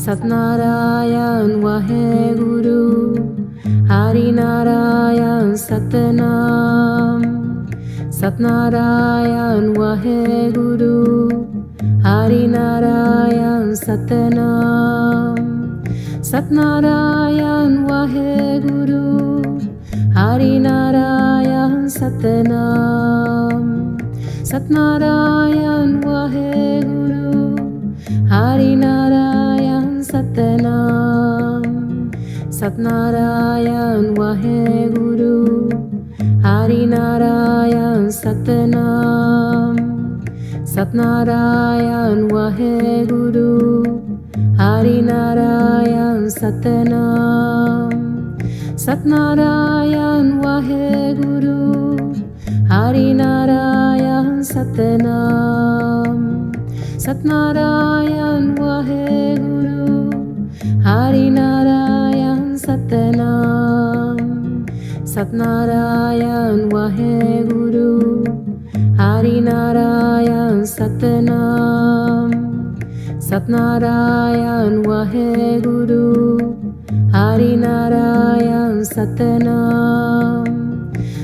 Satnarayan Waheguru, Harinarayan Satnam. Satnarayan Waheguru, Harinarayan Satnam. Satnarayan Waheguru, Harinarayan Satnam. Satnarayan Waheguru, Harinarayan Satnam. Satnarayan Waheguru, Harinarayan Satnam. Satnarayan Waheguru, Harinarayan Satnam. Satnarayan Waheguru, Harinarayan Satnam. Satnarayan Waheguru, Harinarayan Satnam. Satnarayan Waheguru, Harinarayan Satnam. Satnarayan Waheguru, Harinarayan Satnam.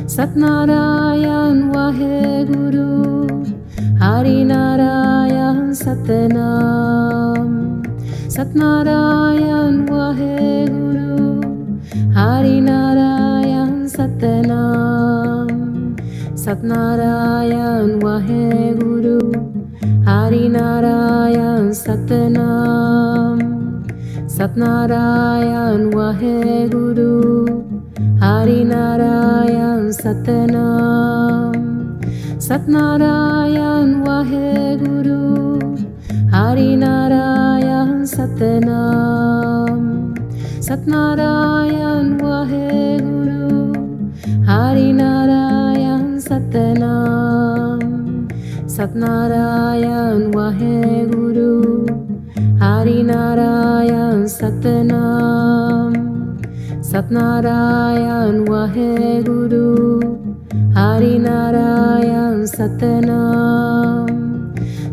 Satnarayan Waheguru, Harinarayan Satnam. Satnarayan Waheguru, Harinarayan Satnam. Satnarayan Waheguru, Harinarayan Satnam. Satnarayan Waheguru, Harinarayan Satnam. Satnarayan Waheguru, Harinarayan Satnam. Satnarayan Waheguru, Harinarayan Satnam. Satnarayan Waheguru, Harinarayan Satnam. Satnarayan Waheguru, Harinarayan Satnam. Satnarayan Waheguru, Harinarayan Satnam.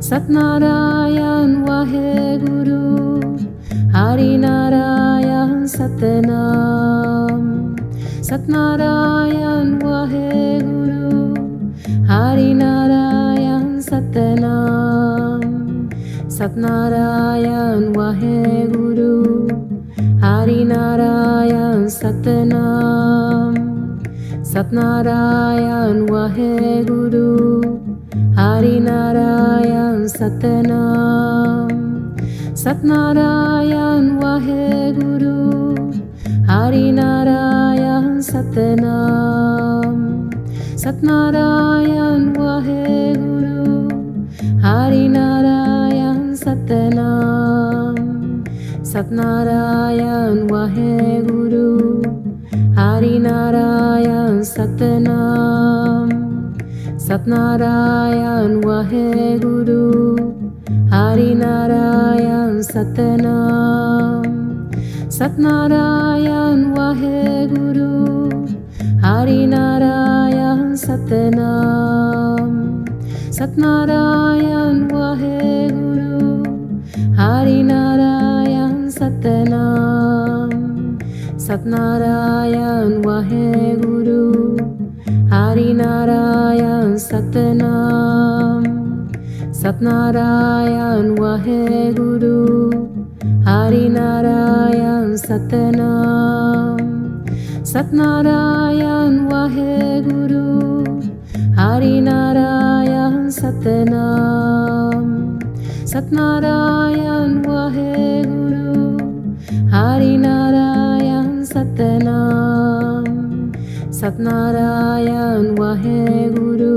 Satnarayan Waheguru, Harinarayan Satnam. Satnarayan Waheguru, Harinarayan Satnam. Satnarayan Waheguru, Harinarayan Satnam. Satnarayan Waheguru, Harinarayan Satnam. Satnarayan Waheguru, Harinarayan Satnam. Satnarayan Waheguru, Harinarayan Satnam. Satnarayan Waheguru, Harinarayan Satnam. Satnarayan Waheguru, Harinarayan Satnam. Satnarayan Waheguru, Harinarayan Satnam. Satnarayan Waheguru, Harinarayan Satnam. Satnarayan Waheguru, Harinarayan Satnam. Satnarayan Waheguru, Harinarayan Satnam. Satnarayan Waheguru, Harinarayan Satnam. Satnarayan Waheguru,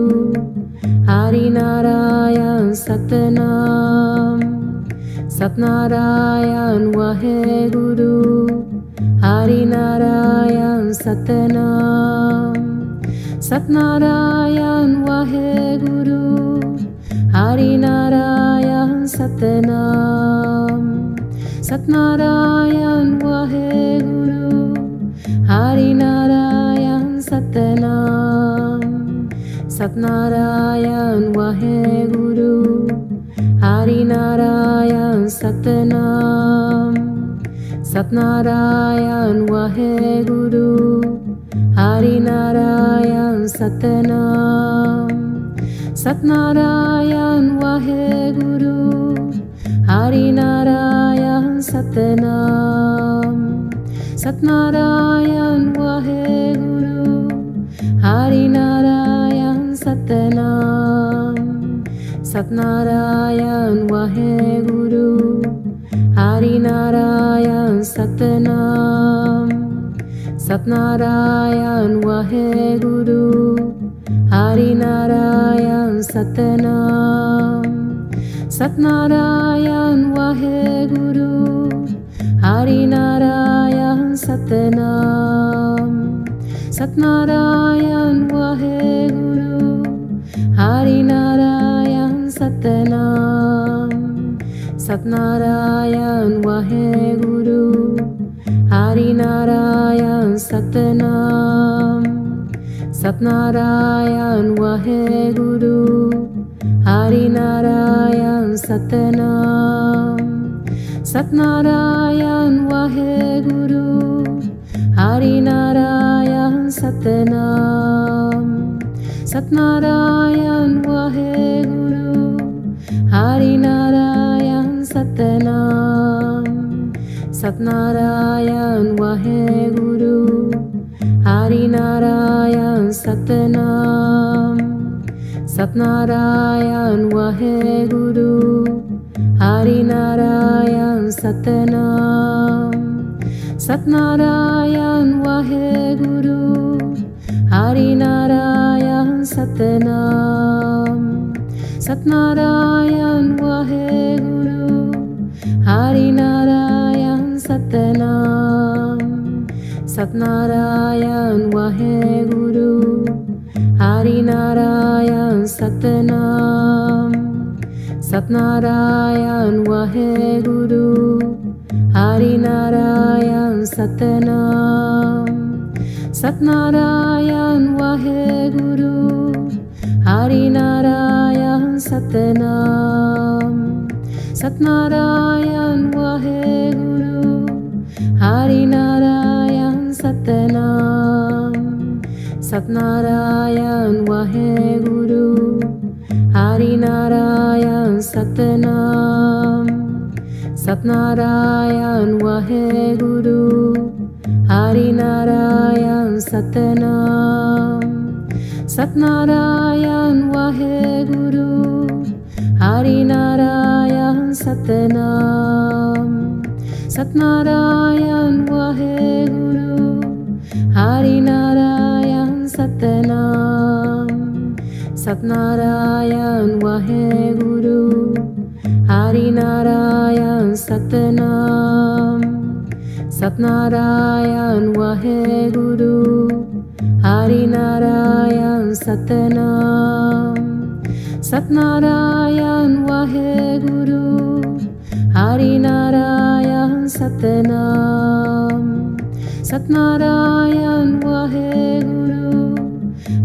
Harinarayan Satnam. Satnarayan Waheguru, Harinarayan Satnam. Satnarayan Waheguru, Harinarayan Satnam. Satnarayan Waheguru, Harinarayan Satnam. Satnarayan Waheguru, Harinarayan Satnam. Satnarayan Waheguru, Harinarayan Satanam. Satnarayan Waheguru, Harinarayan Satanam. Satnarayan Waheguru, Harinarayan Satanam. Satnarayan Waheguru, Harinarayan Satanam. Satnarayan Waheguru, Harinarayan Satanam. Satnarayan Waheguru, Harinarayan Satanam. Satnarayan Waheguru, Harinarayan Satanam. Satnarayan Waheguru, Harinarayan Satanam. Satnarayan Waheguru, Harinarayan Satanam. Satnarayan Waheguru, Harinarayan Satanam. Satnarayan Waheguru, Harinarayan Satanam. Satnarayan Waheguru, Harinarayan Satanam. Satnarayan Waheguru, Harinarayan Satanam. Satnarayan Waheguru, Harinarayan Satanam. Satnarayan Waheguru, Harinarayan Satanam. Satnarayan Waheguru, Harinarayan Satanam. Satnarayan Waheguru, Harinarayan Satanam. Satnarayan Waheguru, Harinarayan Satanam. Satnarayan Waheguru, Harinarayan Satanam. Satnarayan Waheguru, Harinarayan Satanam. Satnarayan Waheguru, Harinarayan Satanam. Satnarayan Waheguru, Harinarayan Satanam. Satnarayan Waheguru, Harinarayan Satanam. Satnarayan Waheguru, Harinarayan Satanam. Satnarayan Waheguru, Harinarayan Satanam. Satnarayan Waheguru, Harinarayan Satanam. Satnarayan Waheguru, Harinarayan Satanam. Satnarayan Waheguru,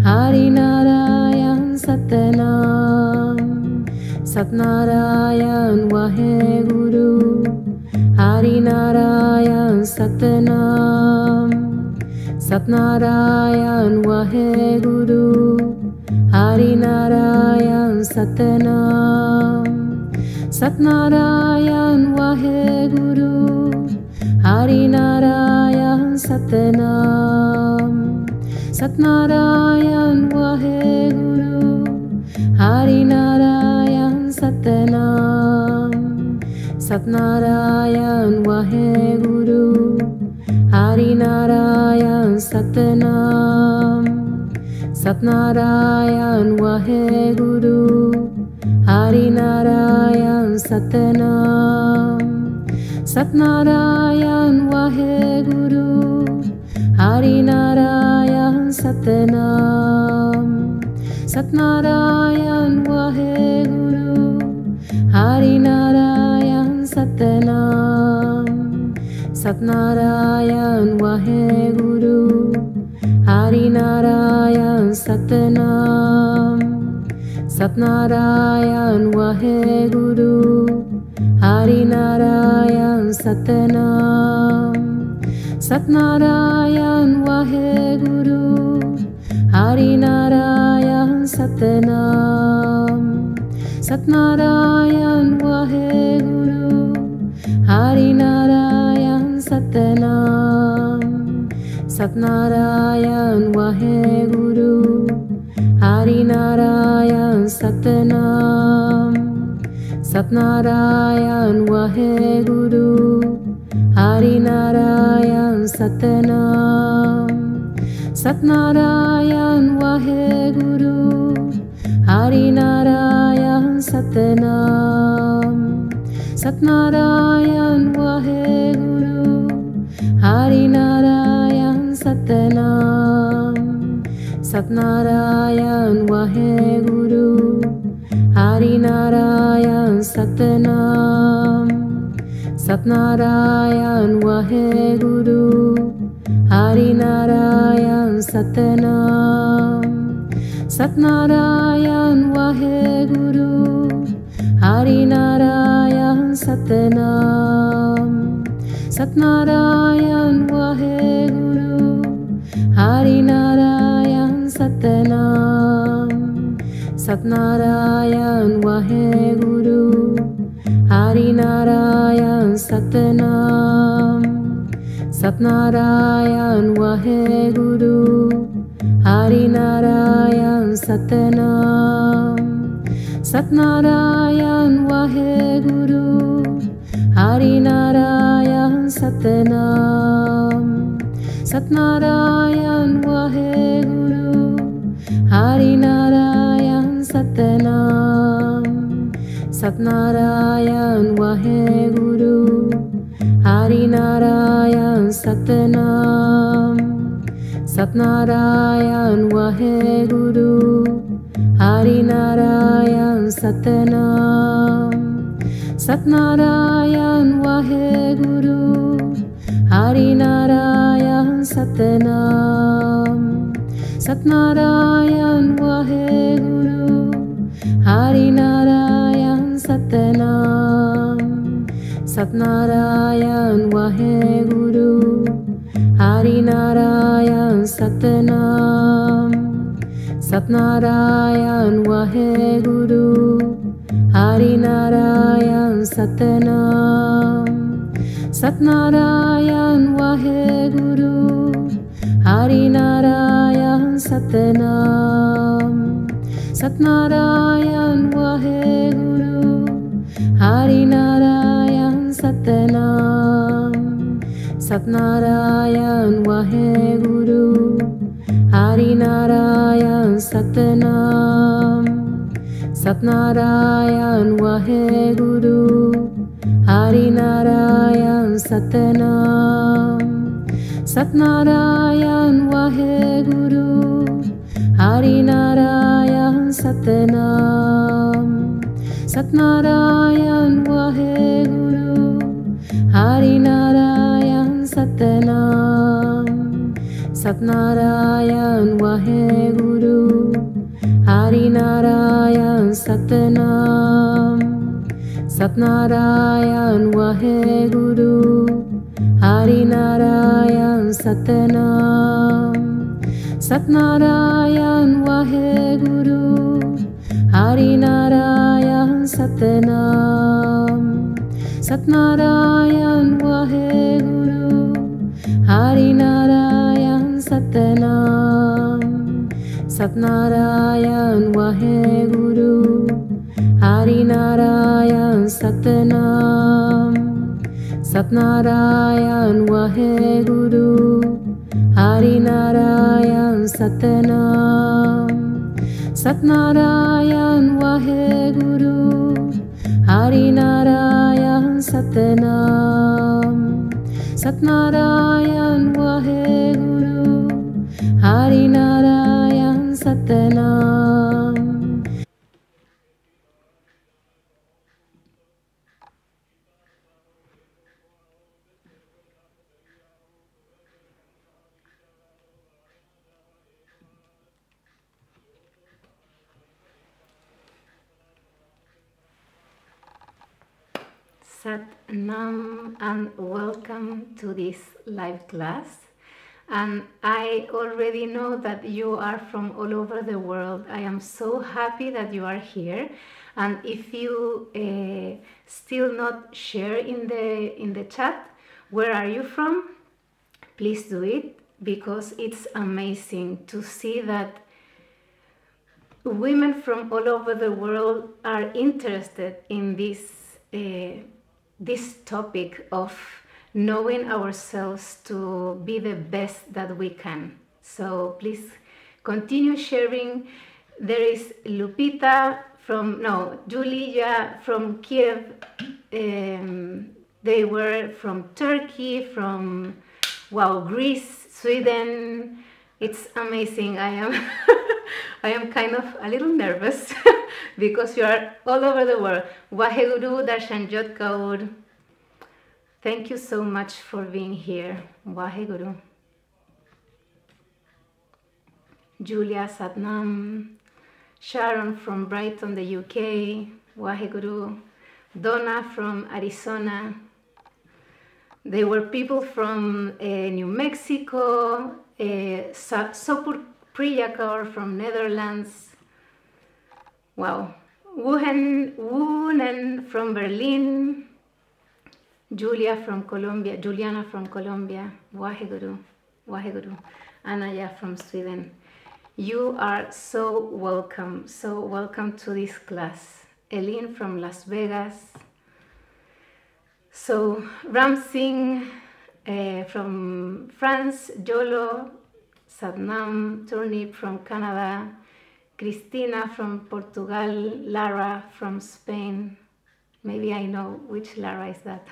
Harinarayan Satanam. Satnarayan Waheguru, Harinarayan Satanam. Satnarayan Waheguru, Harinarayan Satanam. Satnarayan Waheguru, Harinarayan Satanam. Satnarayan Waheguru, Harinarayan Satanam. Satnarayan Waheguru, Harinarayan Satanam. Satnarayan Waheguru, Harinarayan Satanam. Satnarayan Waheguru, Harinarayan Satanam. Satnarayan Waheguru, Harinarayan Satanam. Satnarayan Waheguru, Harinarayan Satanam. Satnarayan Waheguru, Harinarayan Satnam. Satnarayan Waheguru, Harinarayan Satnam. Satnarayan Waheguru, Harinarayan Satnam. Satnarayan Waheguru, Harinarayan Satnam. Satnarayan Waheguru, Harinarayan Satnam. Satnarayan Waheguru, Harinarayan Satnam. Satnarayan Waheguru, Harinarayan Satnam. Satnarayan Waheguru, Harinarayan Satnam. Satnarayan Waheguru, Harinarayan Satnam. Satnarayan Waheguru, Harinarayan Satnam. Satnarayan Waheguru, Harinarayan Satnam. Satnarayan Waheguru, Harinarayan Satnam. Satnarayan Waheguru, Harinarayan Satnam. Satnarayan Waheguru, Harinarayan Satnam. Satnarayan Waheguru, Harinarayan Satnam. Satnarayan Waheguru, Harinarayan Satnam. Satnarayan Waheguru, Harinarayan Satnam. Satnarayan Waheguru, Harinarayan Satnam. Satnarayan Waheguru, Harinarayan Satnam. Satnarayan Waheguru, Harinarayan Satnam. Satnarayan Waheguru, Harinarayan Satnam. Satnarayan Waheguru, Harinarayan Satnam. Satnarayan Waheguru, Harinarayan Satnam. Satnarayan Waheguru, Harinarayan Satnam. Satnarayan Waheguru, Harinarayan Satnam. Satnarayan Waheguru, Harinarayan Satnam. Satnarayan Waheguru, Harinarayan Satnam. Satnarayan Waheguru, Harinarayan Satnam. Satnarayan Waheguru, Harinarayan Satnam. Satnarayan Waheguru, Harinarayan Satnam. Satnarayan Waheguru, Harinarayan Satnam. Satnarayan Waheguru, Harinarayan Satnam. Satnarayan Waheguru, Harinarayan Satnam. Satnarayan Waheguru, Harinarayan Satnam. Sat Nam and welcome to this live class. And I already know that you are from all over the world. I am so happy that you are here. And if you still not share in the chat, where are you from? Please do it, because it's amazing to see that women from all over the world are interested in this topic of knowing ourselves to be the best that we can. So please continue sharing. There is Lupita Julia from Kiev. They were from Turkey, from Greece, Sweden. It's amazing. I am I am kind of a little nervous because you are all over the world. Waheguru Darshanjot Kaur. Thank you so much for being here. Waheguru. Julia Satnam. Sharon from Brighton, the UK. Waheguru. Donna from Arizona. They were people from New Mexico. Sopur Priyakar from Netherlands. Wow. Wunen from Berlin. Juliana from Colombia. Waheguru. Waheguru. Anaya from Sweden. You are so welcome to this class. Eileen from Las Vegas. So Ramsing from France, Jolo, Satnam, Turnip from Canada, Cristina from Portugal, Lara from Spain. Maybe I know which Lara is that.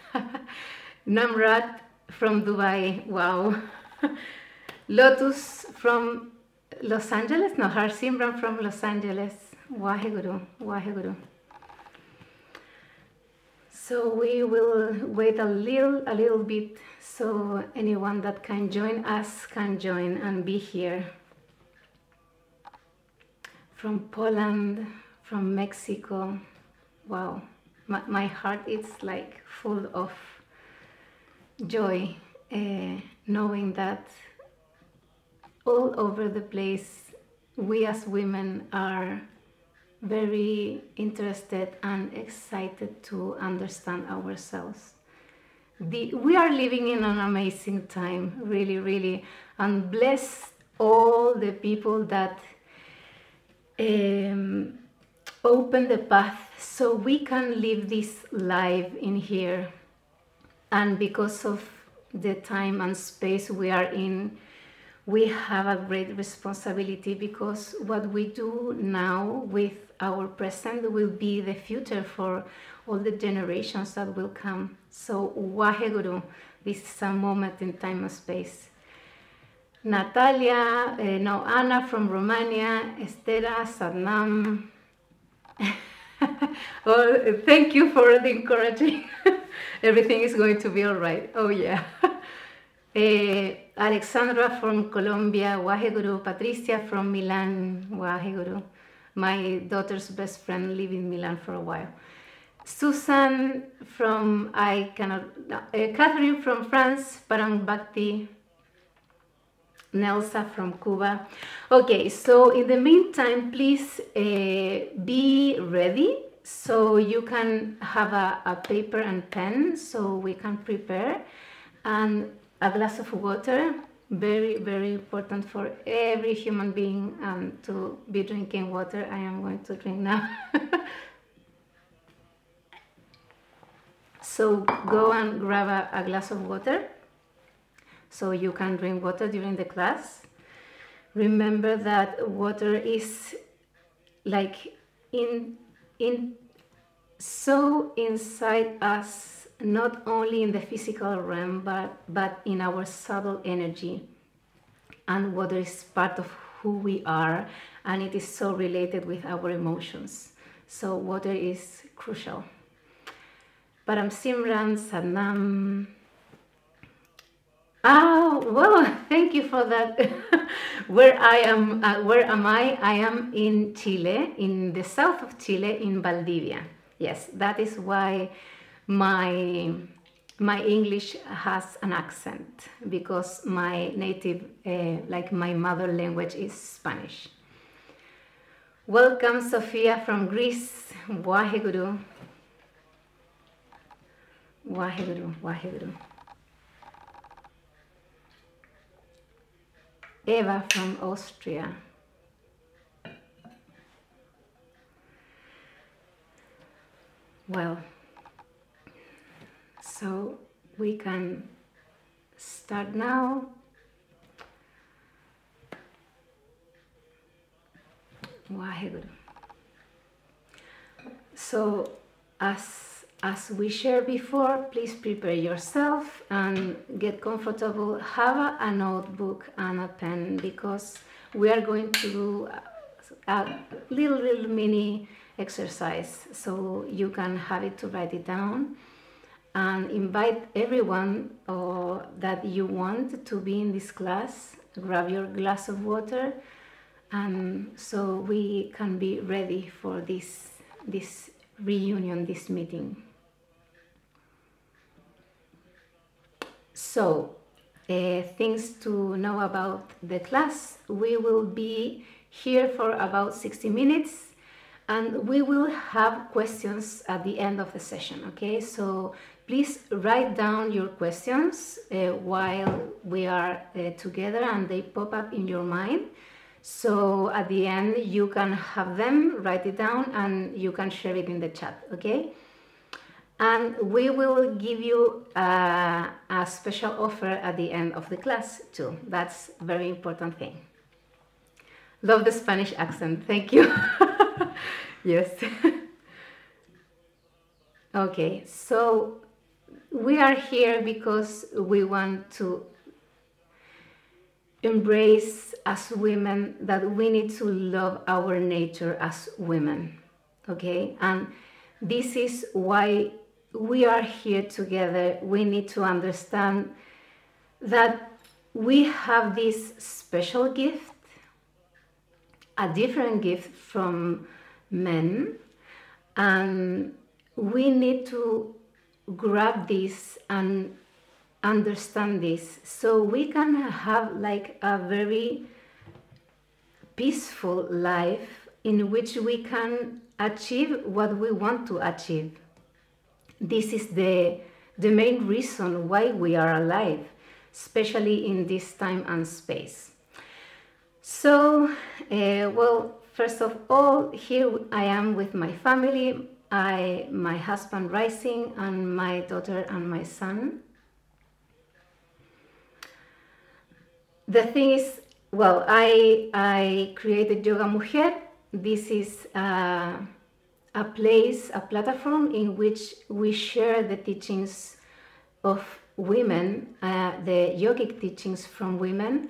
Namrat from Dubai. Wow. Lotus from Los Angeles. No, Harsimran from Los Angeles. Waheguru. Waheguru. So we will wait a little bit so anyone that can join us can join and be here. From Poland, from Mexico. Wow, my heart is like full of joy knowing that all over the place we as women are very interested and excited to understand ourselves. We are living in an amazing time, really, really, and bless all the people that open the path so we can live this life in here. And because of the time and space we are in, we have a great responsibility, because what we do now with our present will be the future for all the generations that will come. So Waheguru, this is a moment in time and space. Natalia, Anna from Romania, Estera, Satnam. Oh, thank you for the encouraging. Everything is going to be all right. Oh yeah. Alexandra from Colombia, Waheguru. Patricia from Milan, Waheguru. My daughter's best friend lived in Milan for a while. Susan from, Catherine from France, Parang Bhakti. Nelsa from Cuba. Okay, so in the meantime, please be ready so you can have a paper and pen so we can prepare, and a glass of water. Very, very important for every human being to be drinking water. I am going to drink now. So go and grab a glass of water so you can drink water during the class. Remember that water is like so inside us, not only in the physical realm, but in our subtle energy. And water is part of who we are, and it is so related with our emotions. So water is crucial. Param Simran, Satnam. Well, thank you for that. Where am I? I am in Chile, in the south of Chile, in Valdivia. Yes, that is why my English has an accent because my native, like my mother language is Spanish. Welcome, Sophia from Greece. Waheguru. Waheguru, Waheguru. Eva from Austria. Well, so we can start now. Waheguru. So as we shared before, please prepare yourself and get comfortable. Have a notebook and a pen because we are going to do a little mini exercise, so you can have it to write it down and invite everyone that you want to be in this class. Grab your glass of water, and so we can be ready for this reunion, this meeting. So, things to know about the class. We will be here for about 60 minutes and we will have questions at the end of the session, okay? So please write down your questions while we are together and they pop up in your mind. So at the end you can have them, write it down, and you can share it in the chat, okay? And we will give you a special offer at the end of the class too. That's a very important thing. Love the Spanish accent, thank you. Yes. Okay, so we are here because we want to embrace as women that we need to love our nature as women, okay? And this is why we are here together. We need to understand that we have this special gift, a different gift from men, and we need to grab this and understand this so we can have like a very peaceful life in which we can achieve what we want to achieve. This is the main reason why we are alive, especially in this time and space. So, well, first of all, here I am with my family, my husband Rising, and my daughter and my son. The thing is, well, I created Yoga Mujer. This is a place, a platform in which we share the teachings of women, the yogic teachings from women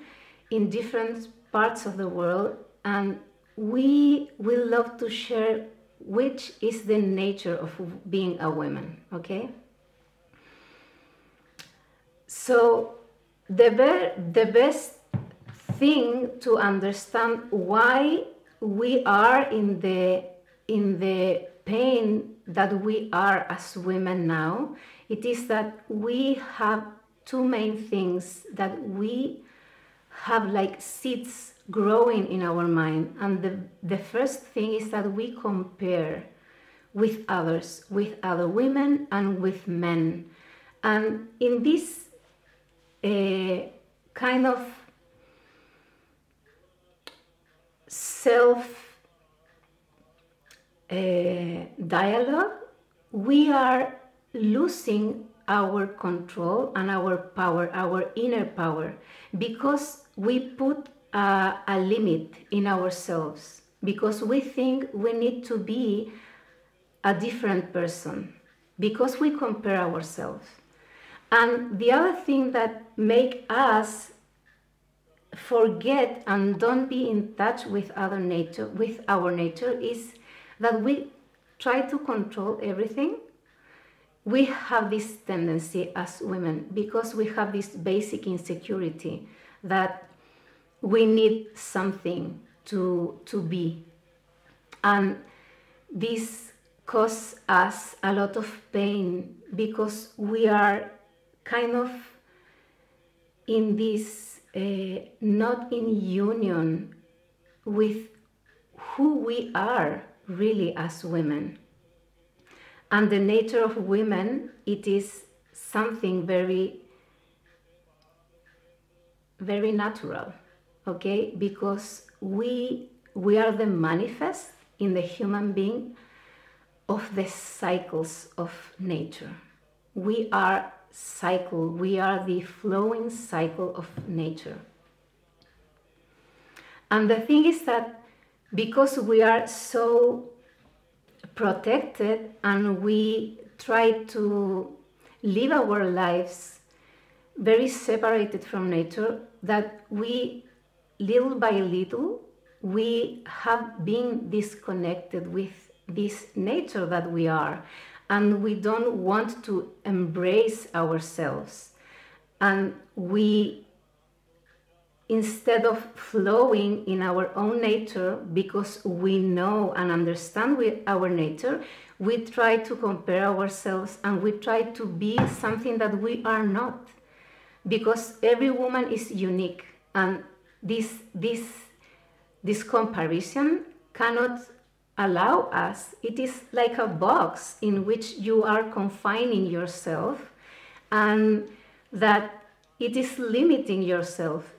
in different parts of the world, and we will love to share which is the nature of being a woman, okay? So the best thing to understand why we are in the pain that we are as women now, it is that we have two main things that we have like seeds growing in our mind. And the first thing is that we compare with others, with other women and with men. And in this kind of self dialogue, we are losing our control and our power, our inner power, because we put a limit in ourselves, because we think we need to be a different person, because we compare ourselves. And the other thing that make us forget and don't be in touch with our nature is that we try to control everything. We have this tendency as women because we have this basic insecurity that we need something to be. And this cause us a lot of pain because we are kind of in this not in union with who we are really as women. And the nature of women, it is something very, very natural, okay? Because we are the manifest in the human being of the cycles of nature. We are cycle, we are the flowing cycle of nature. And the thing is that because we are so protected and we try to live our lives very separated from nature, that we, little by little, we have been disconnected with this nature that we are, and we don't want to embrace ourselves. And we, instead of flowing in our own nature, because we know and understand our nature, we try to compare ourselves and we try to be something that we are not. Because every woman is unique, and this comparison cannot allow us. It is like a box in which you are confining yourself, and that it is limiting yourself.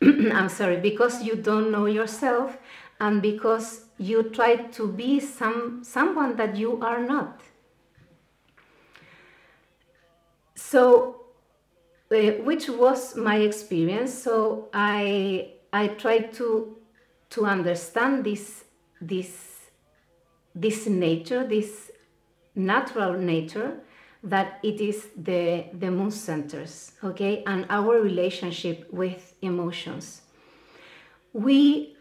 I'm sorry, because you don't know yourself, and because you try to be someone that you are not. So, which was my experience. So I tried to understand this nature, this natural nature, that it is the moon centers, okay, and our relationship with emotions. We,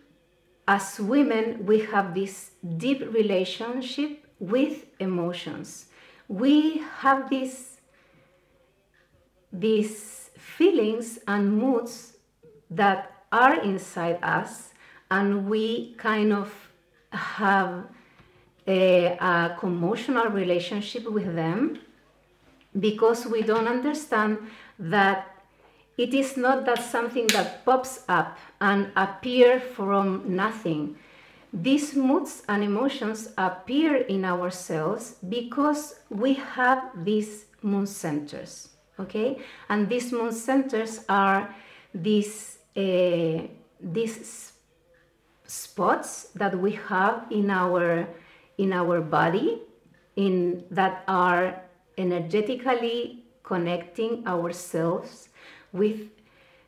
as women, we have this deep relationship with emotions. We have these feelings and moods that are inside us, and we kind of have a commotional relationship with them, because we don't understand that it is not that something that pops up and appear from nothing. These moods and emotions appear in ourselves because we have these moon centers. Okay, and these moon centers are these spots that we have in our body, that are energetically connecting ourselves with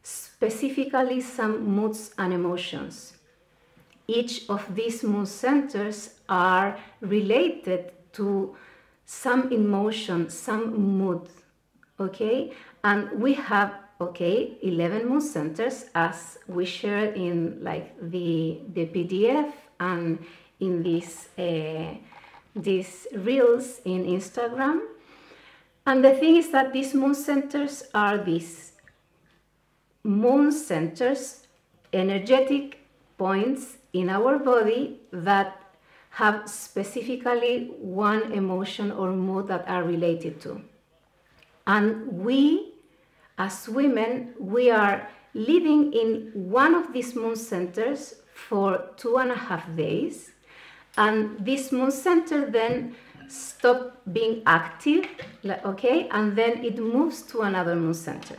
specifically some moods and emotions. Each of these moon centers are related to some emotion, some mood. Okay, and we have 11 moon centers, as we shared in like the PDF and in these reels in Instagram. And the thing is that these moon centers are these moon centers, energetic points in our body that have specifically one emotion or mood that are related to. And we, as women, we are living in one of these moon centers for 2.5 days. And this moon center then stops being active, okay? And then it moves to another moon center.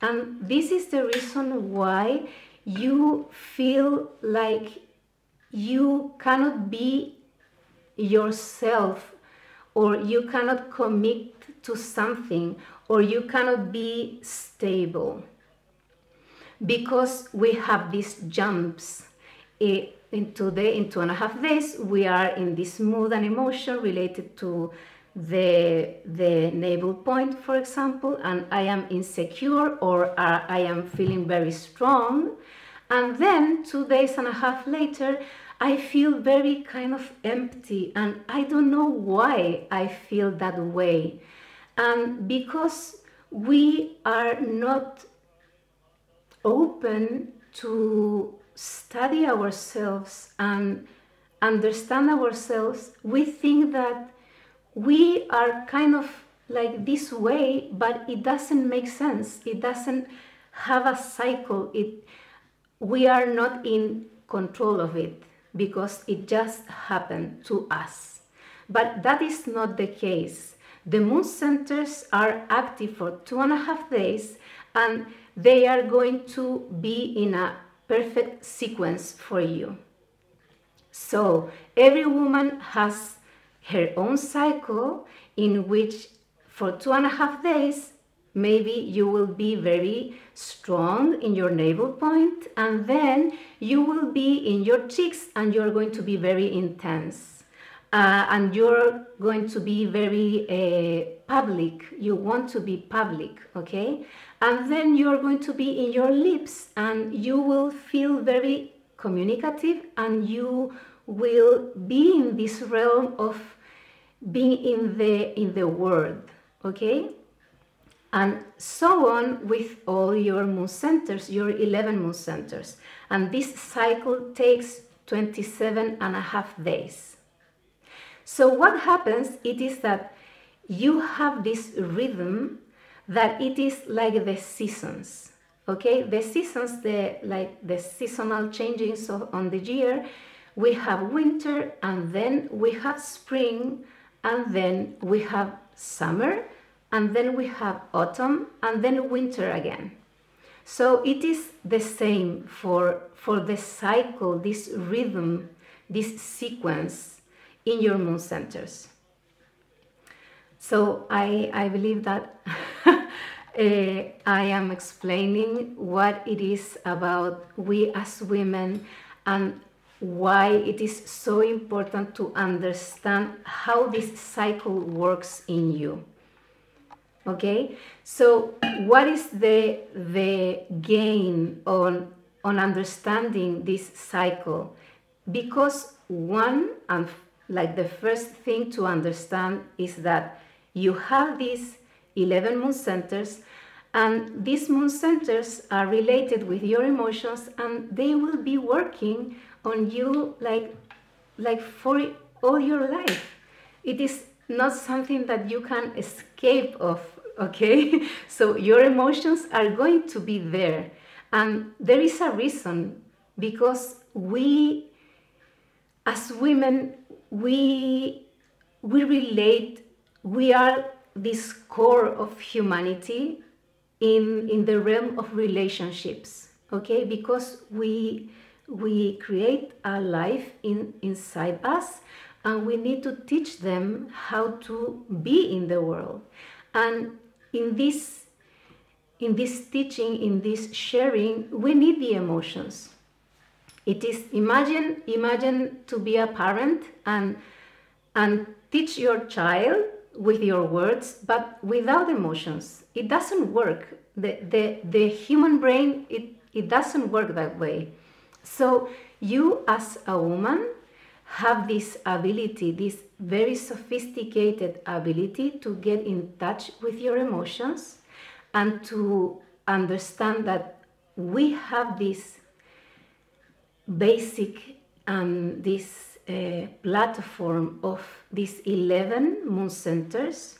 And this is the reason why you feel like you cannot be yourself, or you cannot commit to something, or you cannot be stable, because we have these jumps. In 2.5 days, we are in this mood and emotion related to the navel point, for example, and I am insecure, or I am feeling very strong. And then 2.5 days later, I feel very kind of empty, and I don't know why I feel that way. And because we are not open to study ourselves and understand ourselves, we think that we are kind of like this way, but it doesn't make sense. It doesn't have a cycle. We are not in control of it because it just happened to us. But that is not the case. The moon centers are active for 2.5 days, and they are going to be in a perfect sequence for you. So every woman has her own cycle in which for 2.5 days, maybe you will be very strong in your navel point, and then you will be in your cheeks and you're going to be very intense. And you're going to be very public. You want to be public, okay? And then you're going to be in your lips and you will feel very communicative, and you will be in this realm of being in the world, okay? And so on with all your moon centers, your 11 moon centers. And this cycle takes 27.5 days. So what happens, it is that you have this rhythm that it is like the seasons, okay? The seasons, like the seasonal changes on the year. We have winter, and then we have spring, and then we have summer, and then we have autumn, and then winter again. So it is the same for the cycle, this rhythm, this sequence in your moon centers. So I believe that I am explaining what it is about we as women, and why it is so important to understand how this cycle works in you. Okay, so what is the gain on understanding this cycle? Because one, and like the first thing to understand, is that you have these 11 moon centers, and these moon centers are related with your emotions, and they will be working on you like for all your life. It is not something that you can escape of, okay? So your emotions are going to be there, and there is a reason, because we as women, we relate, we are this core of humanity in the realm of relationships, okay? Because we create a life inside us, and we need to teach them how to be in the world. And in this teaching, in this sharing, we need the emotions. It is, imagine to be a parent and teach your child with your words, but without emotions. It doesn't work. The human brain, it doesn't work that way. So you as a woman have this ability, this very sophisticated ability to get in touch with your emotions, and to understand that we have this basic and this platform of these 11 moon centers,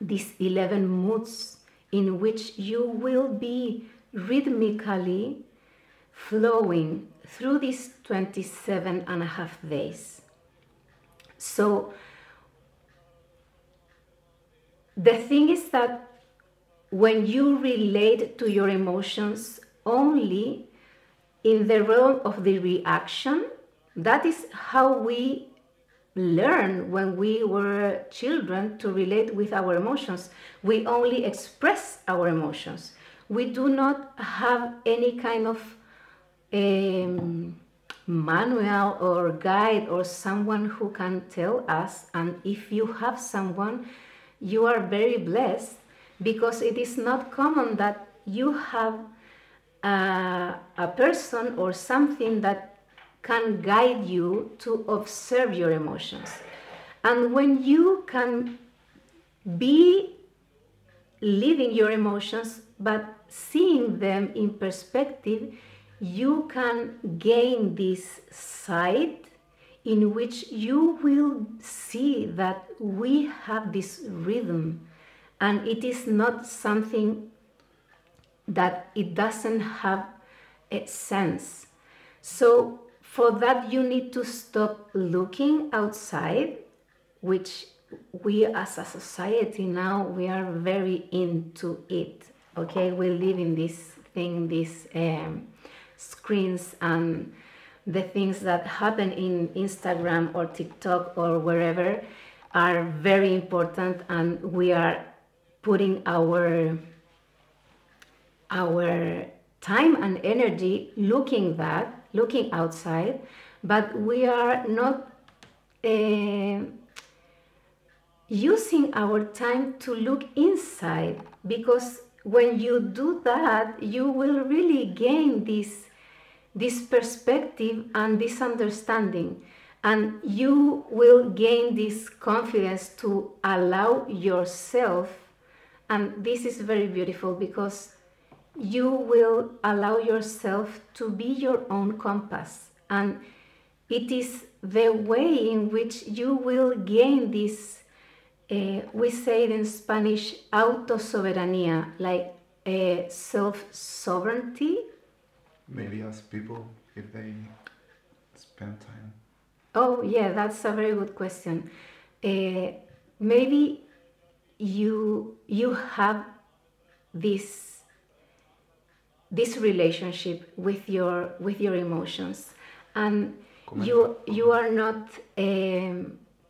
these 11 moods in which you will be rhythmically flowing through these 27.5 days. So the thing is that when you relate to your emotions only in the realm of the reaction, that is how we learn when we were children to relate with our emotions. We only express our emotions. We do not have any kind of manual or guide or someone who can tell us. And if you have someone, you are very blessed, because it is not common that you have a person or something that can guide you to observe your emotions. And when you can be living your emotions but seeing them in perspective, you can gain this sight in which you will see that we have this rhythm, and it is not something that it doesn't have a sense. So for that, you need to stop looking outside, which we as a society now, we are very into it. Okay, we live in this thing, these screens, and the things that happen in Instagram or TikTok or wherever are very important, and we are putting our time and energy looking outside, but we are not using our time to look inside, because when you do that, you will really gain this perspective and this understanding, and you will gain this confidence to allow yourself. And this is very beautiful, because you will allow yourself to be your own compass, and it is the way in which you will gain this, we say it in Spanish, autosoberanía, like self-sovereignty. Maybe ask people if they spend time. Oh yeah, that's a very good question. Maybe you have this relationship with your emotions, and you are not.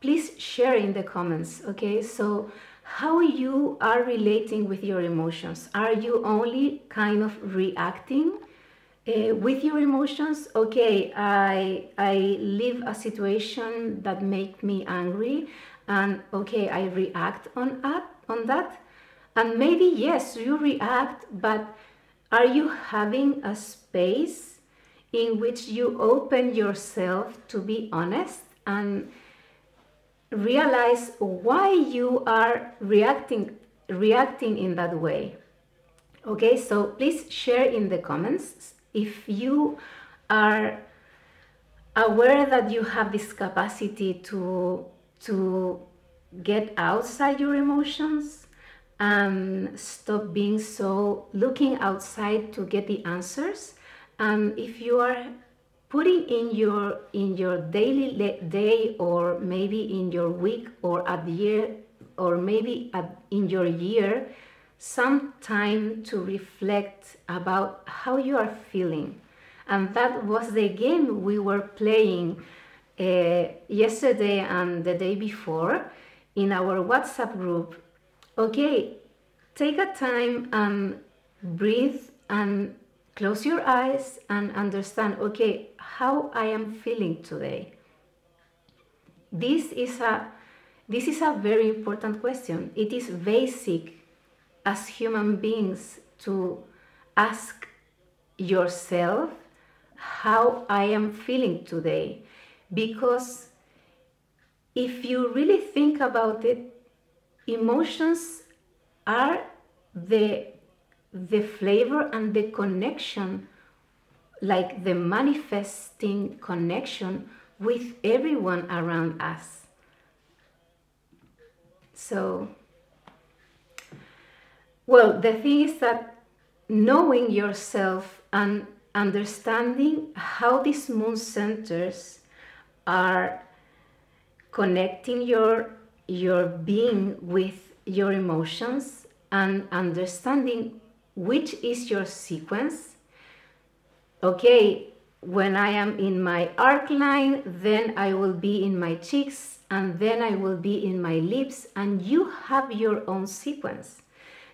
Please share in the comments. Okay, so how you are relating with your emotions? Are you only kind of reacting with your emotions? Okay, I live a situation that make me angry, and okay, I react on that, and maybe yes, you react, but are you having a space in which you open yourself to be honest and realize why you are reacting in that way? Okay, so please share in the comments if you are aware that you have this capacity to get outside your emotions and stop being so looking outside to get the answers. And if you are putting in your daily day, or maybe in your week, or at the year, or maybe in your year, some time to reflect about how you are feeling. And that was the game we were playing yesterday and the day before in our WhatsApp group. Okay, take a time and breathe and close your eyes and understand, okay, how I am feeling today. This is a very important question. It is basic as human beings to ask yourself how I am feeling today, because if you really think about it, emotions are the flavor and the connection, like the manifesting connection with everyone around us. So, well, the thing is that knowing yourself and understanding how these moon centers are connecting your being with your emotions, and understanding which is your sequence. Okay, when I am in my arc line, then I will be in my cheeks, and then I will be in my lips, and you have your own sequence.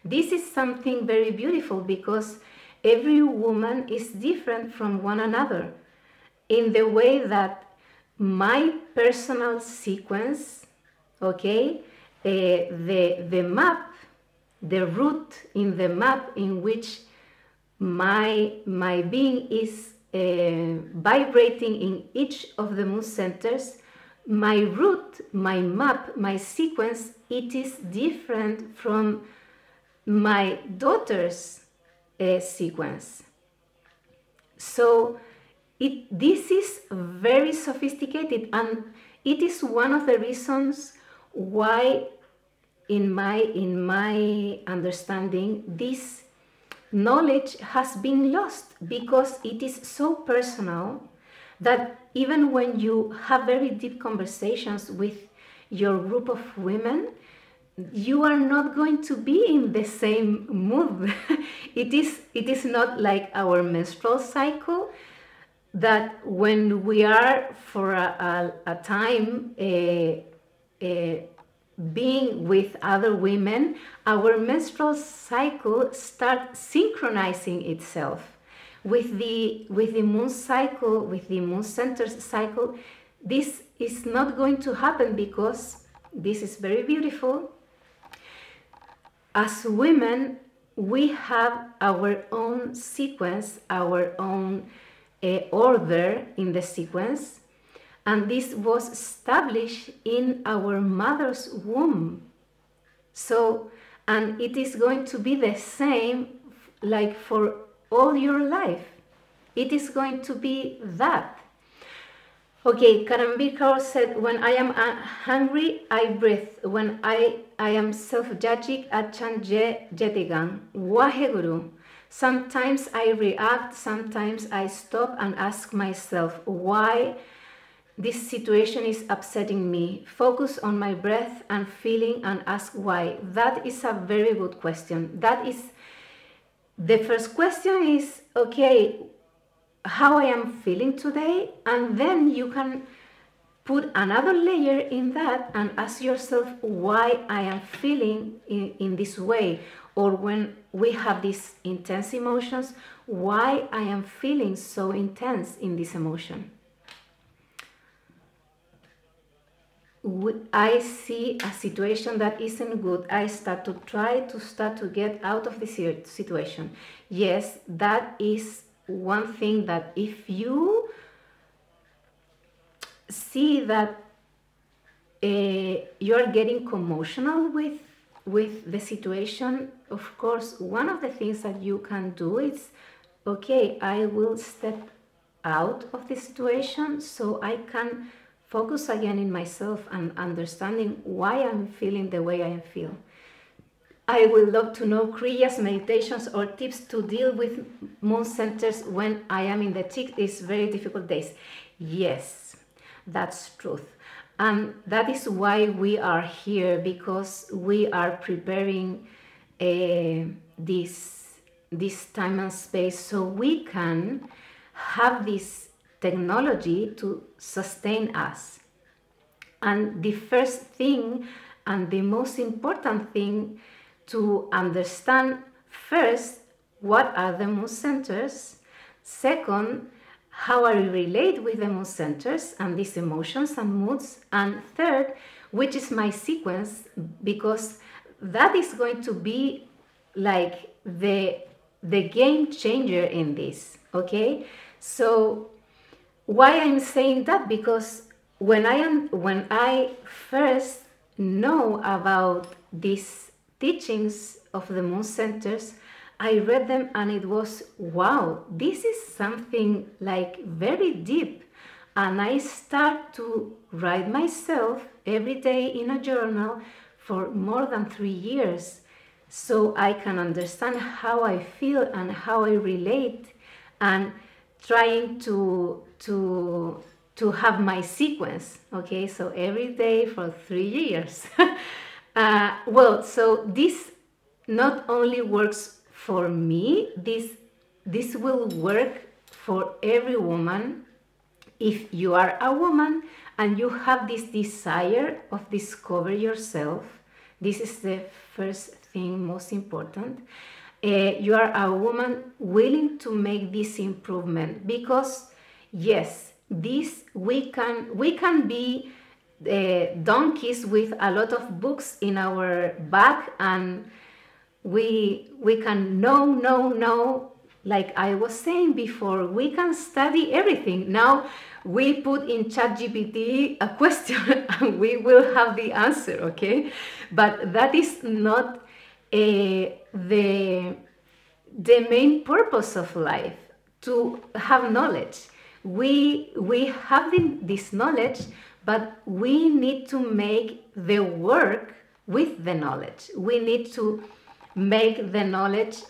This is something very beautiful, because every woman is different from one another, in the way that my personal sequence, okay, the map, the route in the map in which my being is vibrating in each of the moon centers, my route, my map, my sequence, it is different from my daughter's sequence. So this is very sophisticated, and it is one of the reasons why, in my understanding, this knowledge has been lost, because it is so personal that even when you have very deep conversations with your group of women, you are not going to be in the same mood. It is not like our menstrual cycle, that when we are for a time being with other women, our menstrual cycle starts synchronizing itself with the moon cycle, with the moon center's cycle. This is not going to happen, because this is very beautiful. As women, we have our own sequence, our own order in the sequence, and this was established in our mother's womb. So, and it is going to be the same like for all your life. It is going to be that. Okay, Karambir Kaur said, when I am hungry, I breathe. When I am self-judging, Achan Jetigan. Waheguru. Sometimes I react, sometimes I stop and ask myself why this situation is upsetting me. Focus on my breath and feeling and ask why. That is a very good question. That is, the first question is, okay, how I am feeling today, and then you can put another layer in that and ask yourself why I am feeling in this way, or when we have these intense emotions, why I am feeling so intense in this emotion. I see a situation that isn't good, I start to get out of the situation. Yes, that is one thing, that if you see that you're getting commotional with the situation, of course, one of the things that you can do is, okay, I will step out of the situation so I can focus again in myself and understanding why I'm feeling the way I feel. I would love to know Kriya's meditations or tips to deal with moon centers when I am in the thick these very difficult days. Yes, that's truth. And that is why we are here, because we are preparing this time and space so we can have this technology to sustain us. And the first thing and the most important thing to understand, first, what are the moon centers? Second, how I relate with the moon centers and these emotions and moods. And third, which is my sequence, because that is going to be like the game changer in this, okay? So why I'm saying that? Because when I first know about these teachings of the moon centers, I read them and it was, wow, this is something like very deep. And I start to write myself every day in a journal for more than 3 years, so I can understand how I feel and how I relate, and trying to have my sequence, okay? So every day for 3 years. Well, so this not only works for me, this will work for every woman. If you are a woman and you have this desire of discover yourself, this is the first thing, most important. You are a woman willing to make this improvement, because yes, this we can be donkeys with a lot of books in our back, and we can know, like I was saying before, we can study everything. Now we put in ChatGPT a question and we will have the answer, okay? But that is not the main purpose of life, to have knowledge. we have this knowledge, but we need to make the work with the knowledge. We need to make the knowledge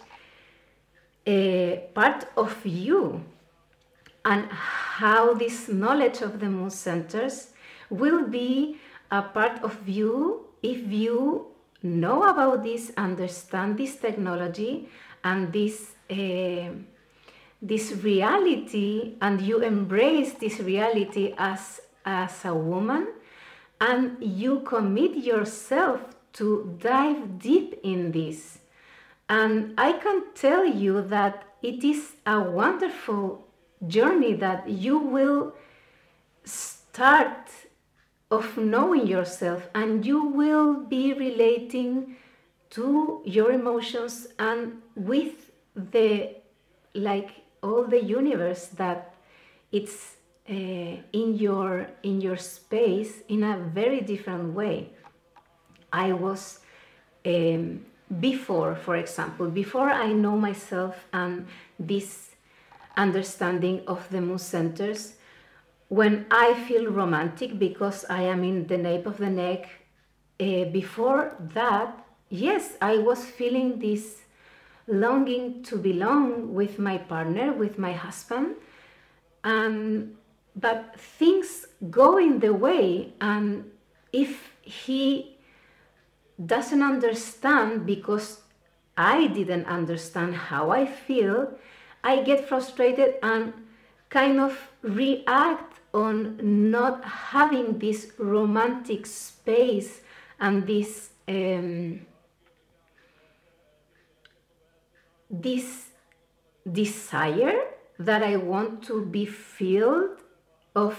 a part of you, and how this knowledge of the moon centers will be a part of you if you know about this, understand this technology and this reality, and you embrace this reality as a woman, and you commit yourself to dive deep in this. And I can tell you that it is a wonderful journey that you will start of knowing yourself, and you will be relating to your emotions and with the, like, all the universe that it's in your space in a very different way. I was before, for example, before I know myself and this understanding of the moon centers, when I feel romantic because I am in the nape of the neck, before that, yes, I was feeling this longing to belong with my partner, with my husband, but things go in the way, and if he doesn't understand because I didn't understand how I feel, I get frustrated and kind of react on not having this romantic space and this desire that I want to be filled of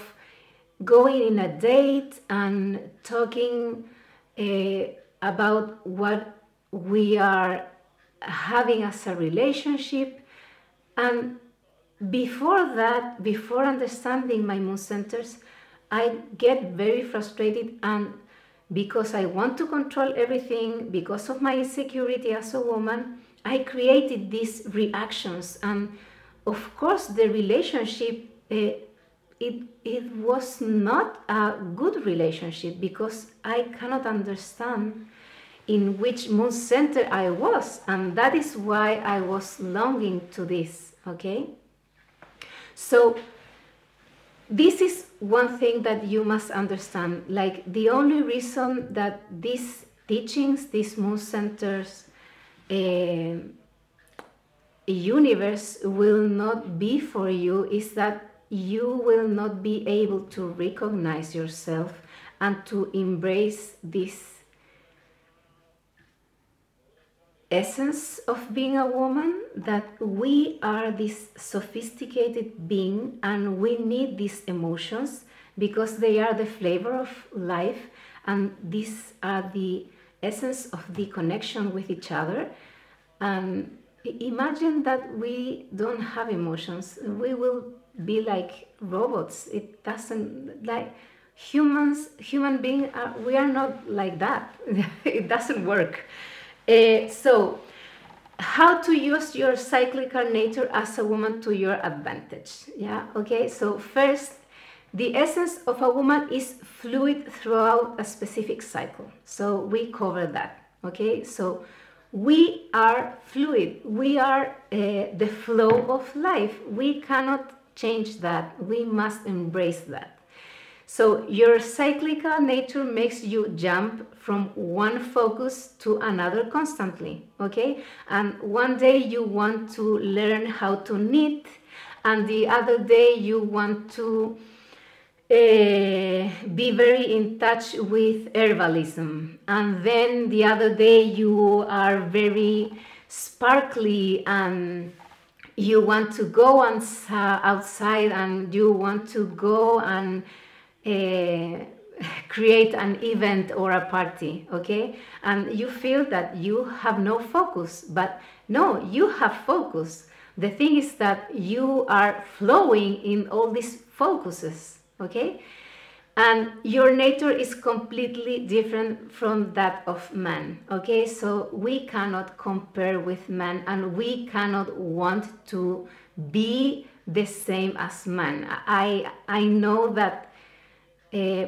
going in a date and talking about what we are having as a relationship. And before that, before understanding my moon centers, I get very frustrated, and because I want to control everything, because of my insecurity as a woman, I created these reactions. And of course the relationship, it was not a good relationship, because I cannot understand in which moon center I was, and that is why I was longing to this. Okay, so this is one thing that you must understand. Like, the only reason that these teachings, these moon centers universe will not be for you is that you will not be able to recognize yourself and to embrace this essence of being a woman, that we are this sophisticated being and we need these emotions because they are the flavor of life, and these are the essence of the connection with each other. And imagine that we don't have emotions, we will be like robots. It doesn't, like human beings, we are not like that. It doesn't work. So how to use your cyclical nature as a woman to your advantage? Yeah, okay, so first, the essence of a woman is fluid throughout a specific cycle. So we cover that, okay? So we are fluid, we are the flow of life. We cannot change that, we must embrace that. So your cyclical nature makes you jump from one focus to another constantly, okay? And one day you want to learn how to knit, and the other day you want to be very in touch with herbalism, and then the other day you are very sparkly and you want to go outside and you want to go and create an event or a party, okay? And you feel that you have no focus, but no, you have focus. The thing is that you are flowing in all these focuses, okay? And your nature is completely different from that of man, okay? So we cannot compare with man, and we cannot want to be the same as man. I know that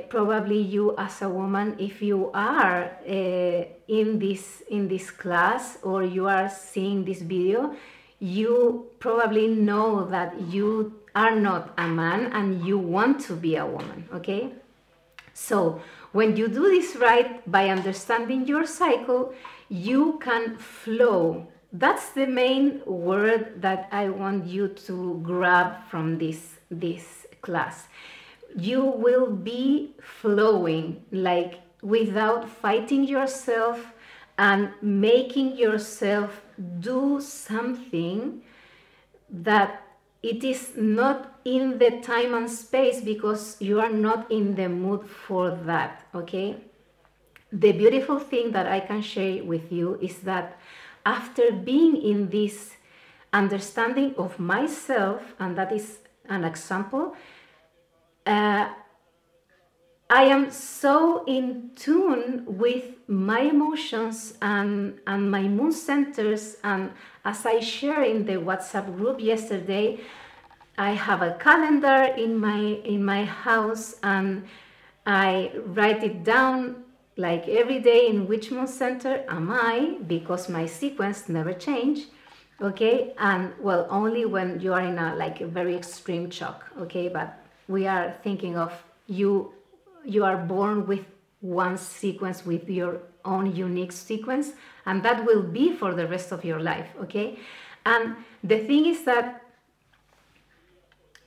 probably you as a woman, if you are in this class or you are seeing this video, you probably know that you are not a man and you want to be a woman, okay? So when you do this right, by understanding your cycle, you can flow. That's the main word that I want you to grab from this class. You will be flowing, like without fighting yourself and making yourself do something that it is not in the time and space, because you are not in the mood for that, okay? The beautiful thing that I can share with you is that after being in this understanding of myself, and that is an example, I am so in tune with my emotions and my moon centers. And as I shared in the WhatsApp group yesterday, I have a calendar in my house, and I write it down like every day in which moon center am I, because my sequence never change, okay? And well, only when you are in a very extreme shock, okay? But we are thinking of you are born with one sequence, with your own unique sequence, and that will be for the rest of your life, okay? And the thing is that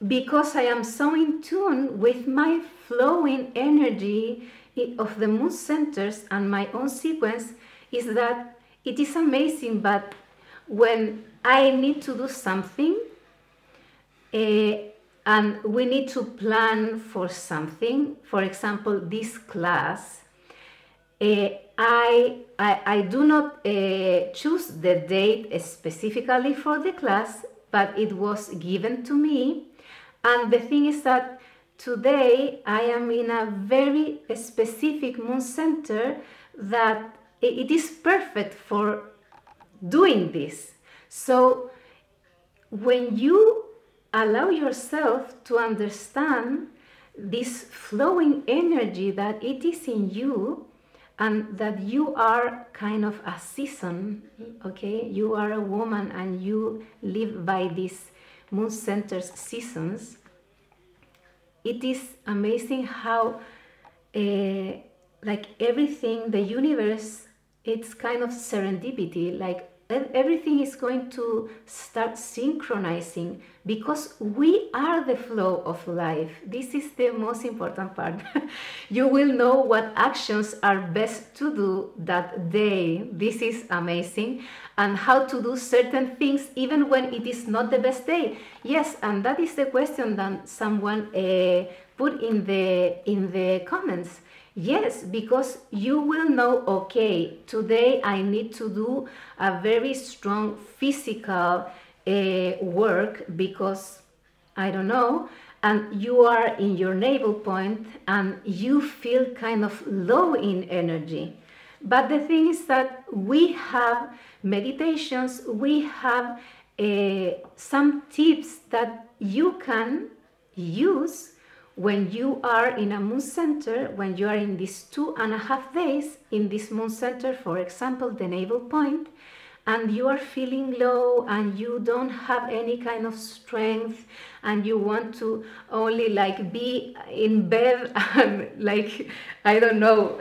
because I am so in tune with my flowing energy of the moon centers and my own sequence, is that it is amazing. But when I need to do something, and we need to plan for something, for example, this class, I do not choose the date specifically for the class, but it was given to me. And the thing is that today I am in a very specific moon center that it is perfect for doing this. So when you allow yourself to understand this flowing energy, that it is in you, and that you are kind of a season, okay? You are a woman and you live by these moon centers seasons. It is amazing how everything, the universe, it's kind of serendipity, like everything is going to start synchronizing, because we are the flow of life. This is the most important part. You will know what actions are best to do that day. This is amazing. And how to do certain things even when it is not the best day. Yes, and that is the question that someone put in the comments. Yes, because you will know, okay, today I need to do a very strong physical work, because, I don't know, and you are in your navel point and you feel kind of low in energy. But the thing is that we have meditations, we have some tips that you can use when you are in a moon center, when you are in these 2.5 days in this moon center, for example, the navel point, and you are feeling low and you don't have any kind of strength, and you want to only be in bed and I don't know,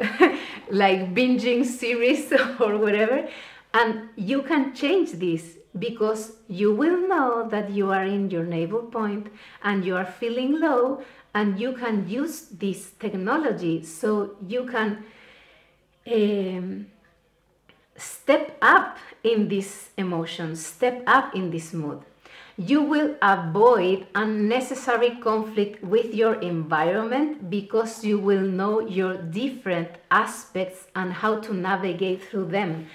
binging series or whatever. And you can change this, because you will know that you are in your navel point and you are feeling low, and you can use this technology so you can step up in this emotion, step up in this mood. You will avoid unnecessary conflict with your environment, because you will know your different aspects and how to navigate through them.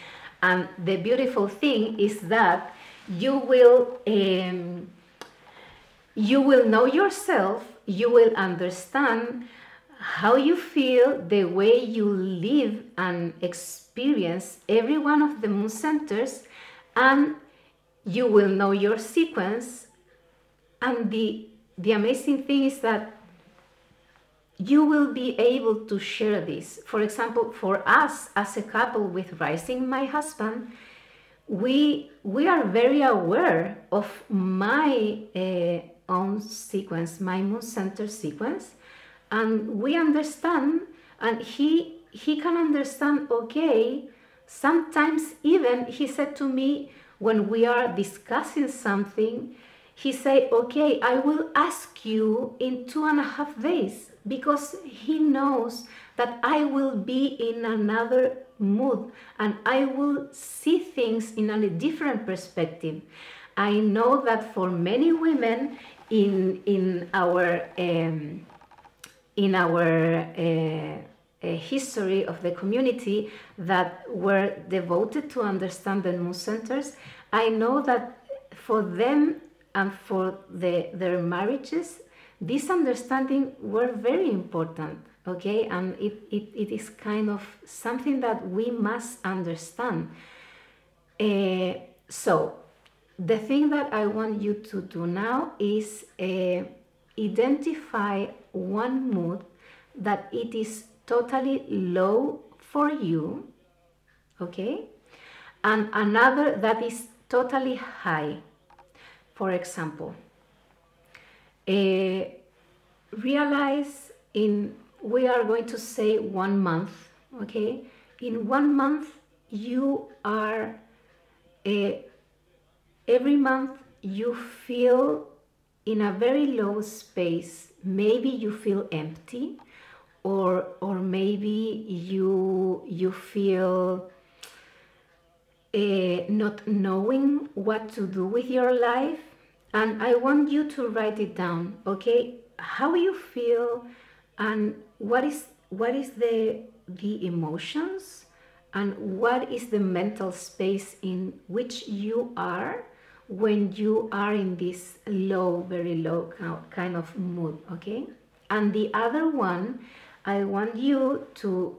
And the beautiful thing is that you will know yourself, you will understand how you feel, the way you live and experience every one of the moon centers, and you will know your sequence, And the amazing thing is that you will be able to share this. For example, for us as a couple with Rising, my husband, we are very aware of my own sequence, my moon center sequence, and we understand, and he can understand. Okay, sometimes even he said to me when we are discussing something, he said, okay, I will ask you in 2.5 days, because he knows that I will be in another mood and I will see things in a different perspective. I know that for many women in our history of the community that were devoted to understand the moon centers, I know that for them and for their marriages, this understanding were very important, okay? And it is kind of something that we must understand. So the thing that I want you to do now is identify one mood that it is totally low for you, okay? And another that is totally high. For example, realize we are going to say 1 month, okay? In 1 month, you are, every month you feel in a very low space. Maybe you feel empty, or maybe you feel not knowing what to do with your life. And I want you to write it down, okay? How you feel, and what is the emotions, and what is the mental space in which you are when you are in this low, very low kind of mood, okay? And the other one, I want you to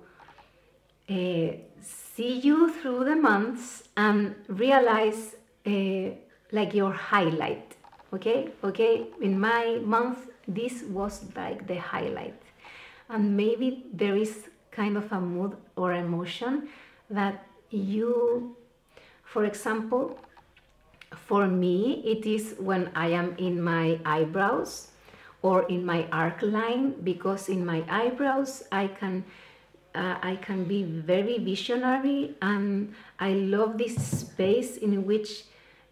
see you through the months and realize like your highlight, okay? In my month, this was like the highlight. And maybe there is kind of a mood or emotion that you, for example, for me, it is when I am in my eyebrows or in my arc line, because in my eyebrows I can be very visionary, and I love this space in which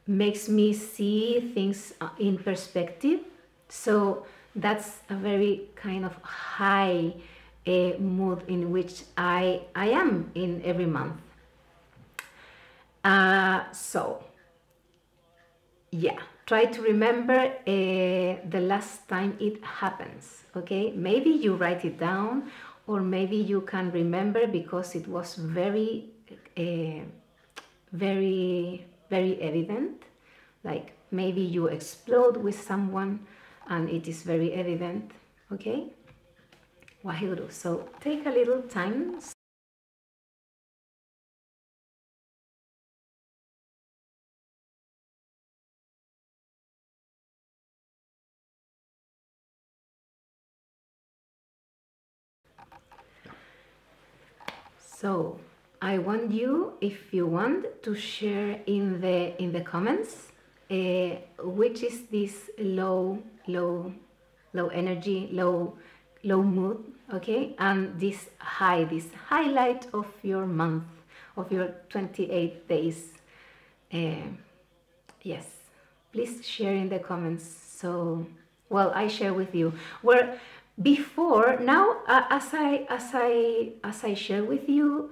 makes me see things in perspective. So that's a very kind of high mood in which I am in every month. So yeah, try to remember the last time it happens, okay? Maybe you write it down, or maybe you can remember because it was very, very evident. Like maybe you explode with someone and it is very evident, okay? Waheguru. So take a little time. So I want you, if you want, to share in the comments which is this low energy, low mood, okay, and this highlight of your month, of your 28 days. Yes, please share in the comments. So, well, I share with you where before now, as I share with you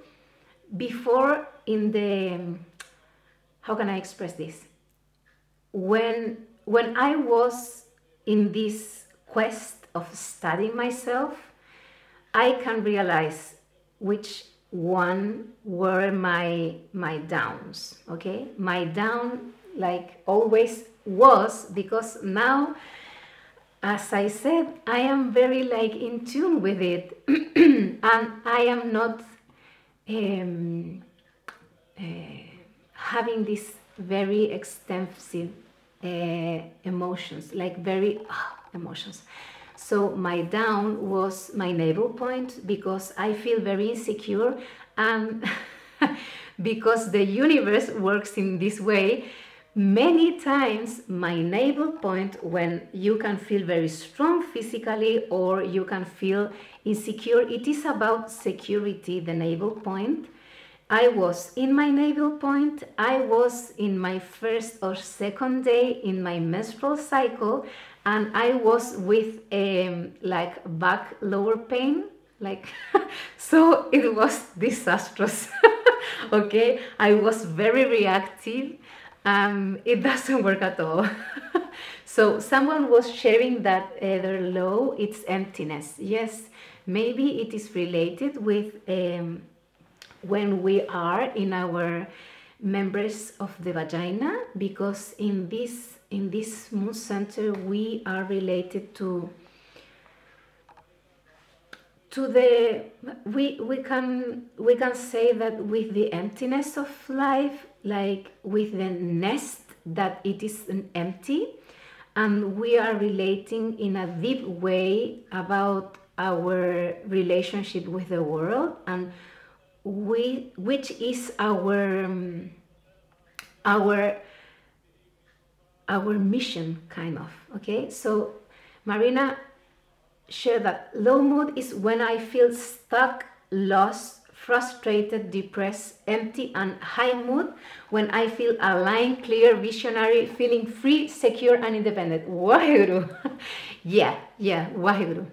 before, in the, how can I express this, when I was in this quest of studying myself, I can realize which one were my downs, okay? My down, like always was, because now, as I said, I am very like in tune with it, and I am not having this very extensive emotions, like very emotions. So my down was my navel point, because I feel very insecure, and because the universe works in this way, many times my navel point, when you can feel very strong physically or you can feel insecure, it is about security, the navel point. I was in my navel point. I was in my first or second day in my menstrual cycle, and I was with like back lower pain, like so it was disastrous. Okay, I was very reactive. It doesn't work at all. So someone was sharing that their low, it's emptiness. Yes, maybe it is related with when we are in our members of the vagina, because in this moon center we are related to the we can say that with the emptiness of life, like with the nest that it is an empty, and we are relating in a deep way about our relationship with the world, and which is our mission, kind of. Okay, so Marina shared that low mood is when I feel stuck, lost, frustrated, depressed, empty, and high mood when I feel aligned, clear, visionary, feeling free, secure, and independent. Waheguru. yeah, Waheguru.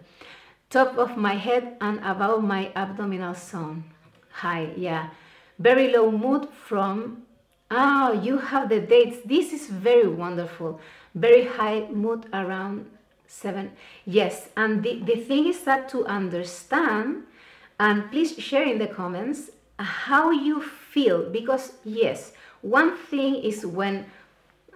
Top of my head and above my abdominal zone. High, yeah. Very low mood from, you have the dates. This is very wonderful. Very high mood around 7. Yes, and the thing is that to understand, and please share in the comments how you feel, because yes, one thing is when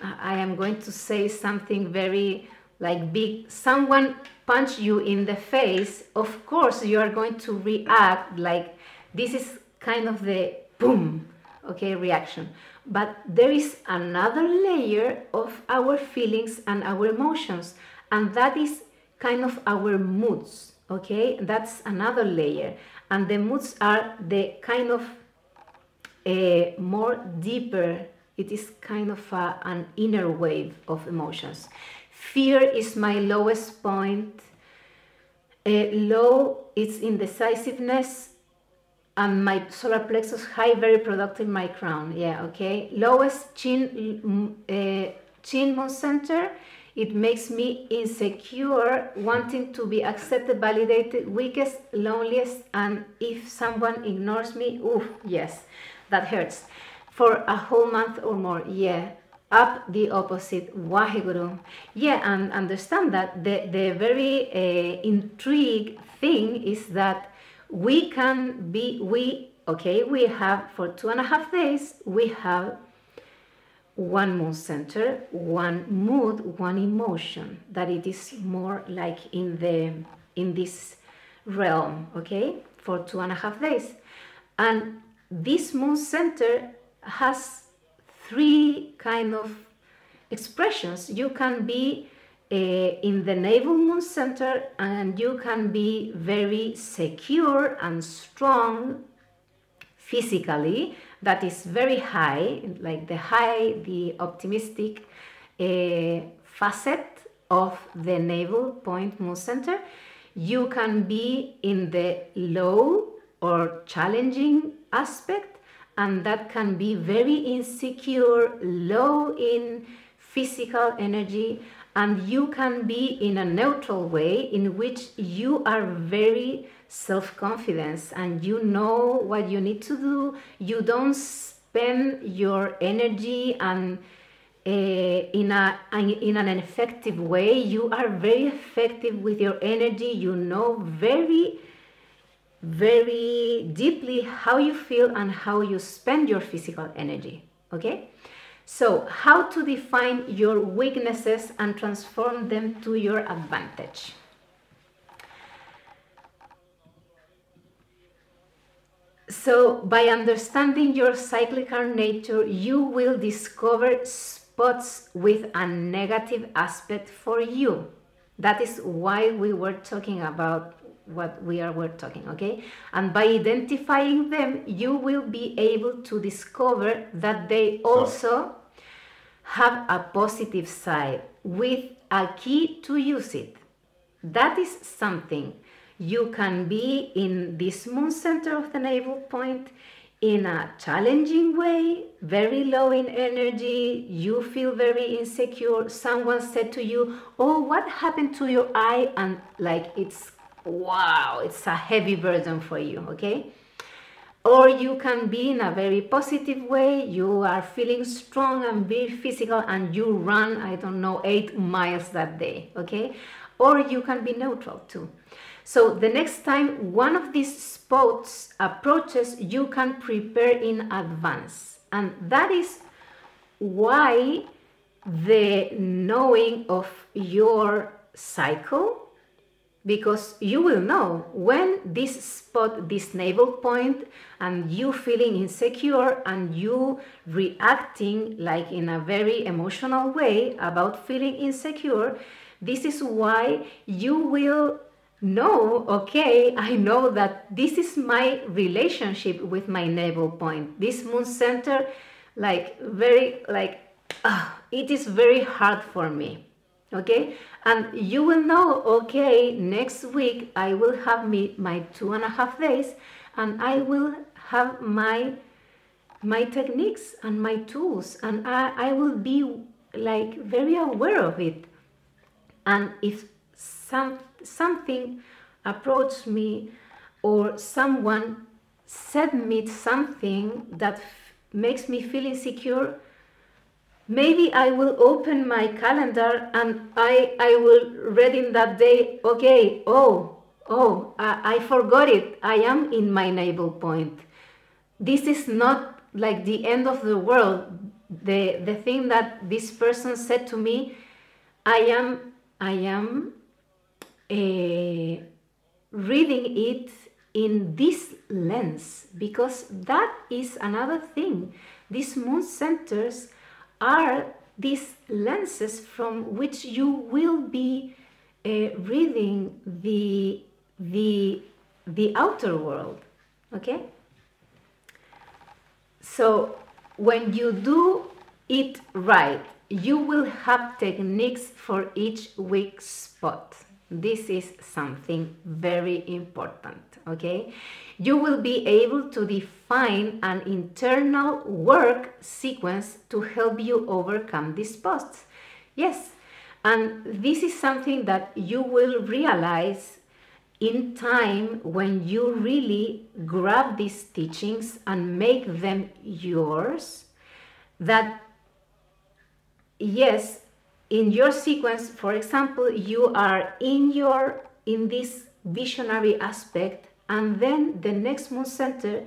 I am going to say something very like big, someone punch you in the face, of course you are going to react like this is kind of the boom, okay, reaction. But there is another layer of our feelings and our emotions, and that is kind of our moods, okay? That's another layer. And the moods are the kind of more deeper, it is kind of an inner wave of emotions. Fear is my lowest point. Low is indecisiveness, and my solar plexus high, very productive, my crown. Yeah, okay. Lowest chin moon center. It makes me insecure, wanting to be accepted, validated, weakest, loneliest, and if someone ignores me, oof, yes, that hurts. For a whole month or more, yeah. Up the opposite, Waheguru. Yeah, and understand that the very intrigue thing is that we can be, we have for 2.5 days, we have one moon center, one mood, one emotion, that it is more like in this realm, okay, for 2.5 days. And this moon center has 3 kind of expressions. You can be in the navel moon center, and you can be very secure and strong physically. That is very high, like the optimistic facet of the navel point moon center. You can be in the low or challenging aspect, and that can be very insecure, low in physical energy, and you can be in a neutral way in which you are very self-confidence and you know what you need to do. You don't spend your energy and in an effective way. You are very effective with your energy. You know very deeply how you feel and how you spend your physical energy. Okay, so how to define your weaknesses and transform them to your advantage. So by understanding your cyclical nature, you will discover spots with a negative aspect for you. That is why we were talking about what we're talking, okay? And by identifying them, you will be able to discover that they also have a positive side with a key to use it. That is something. You can be in this moon center of the navel point in a challenging way, very low in energy, you feel very insecure. Someone said to you, oh, what happened to your eye? And like it's, wow, it's a heavy burden for you, okay? Or you can be in a very positive way, you are feeling strong and very physical and you run, I don't know, 8 miles that day, okay? Or you can be neutral too. So the next time one of these spots approaches, you can prepare in advance. And that is why the knowing of your cycle, because you will know when this spot, this navel point, and you feeling insecure and you reacting like in a very emotional way about feeling insecure, this is why you will know, okay, I know that this is my relationship with my navel point. This moon center, like very, like, it is very hard for me, okay? And you will know, okay, next week I will have my 2.5 days and I will have my techniques and my tools and I will be like very aware of it. And if something approached me or someone said me something that makes me feel insecure, maybe I will open my calendar and I will read in that day, okay, I forgot it, I am in my navel point. This is not like the end of the world. The thing that this person said to me, I am reading it in this lens, because that is another thing. These moon centers are these lenses from which you will be reading the outer world, okay? So when you do it right, you will have techniques for each weak spot. This is something very important, okay? You will be able to define an internal work sequence to help you overcome these spots. Yes, and this is something that you will realize in time when you really grab these teachings and make them yours, that yes, in your sequence, for example, you are in this visionary aspect, and then the next moon center,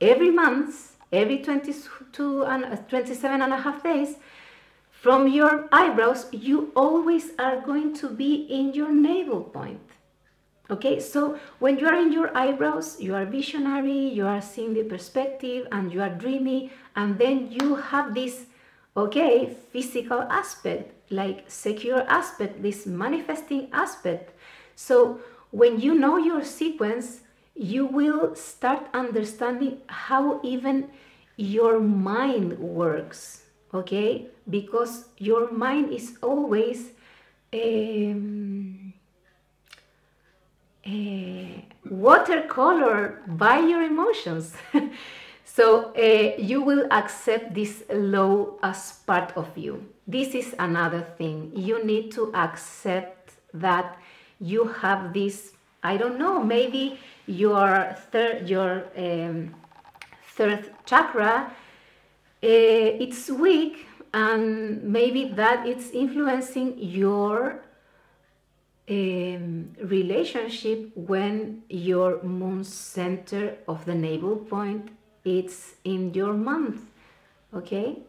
every month, every 27.5 days, from your eyebrows, you always are going to be in your navel point. Okay, so when you are in your eyebrows, you are visionary, you are seeing the perspective, and you are dreamy, and then you have this, okay, physical aspect, like secure aspect, this manifesting aspect. So when you know your sequence, you will start understanding how even your mind works, okay? Because your mind is always watercolor by your emotions. So you will accept this low as part of you. This is another thing. You need to accept that you have this, I don't know, maybe your third chakra, it's weak, and maybe that it's influencing your relationship when your moon center of the navel point, it's in your month, okay?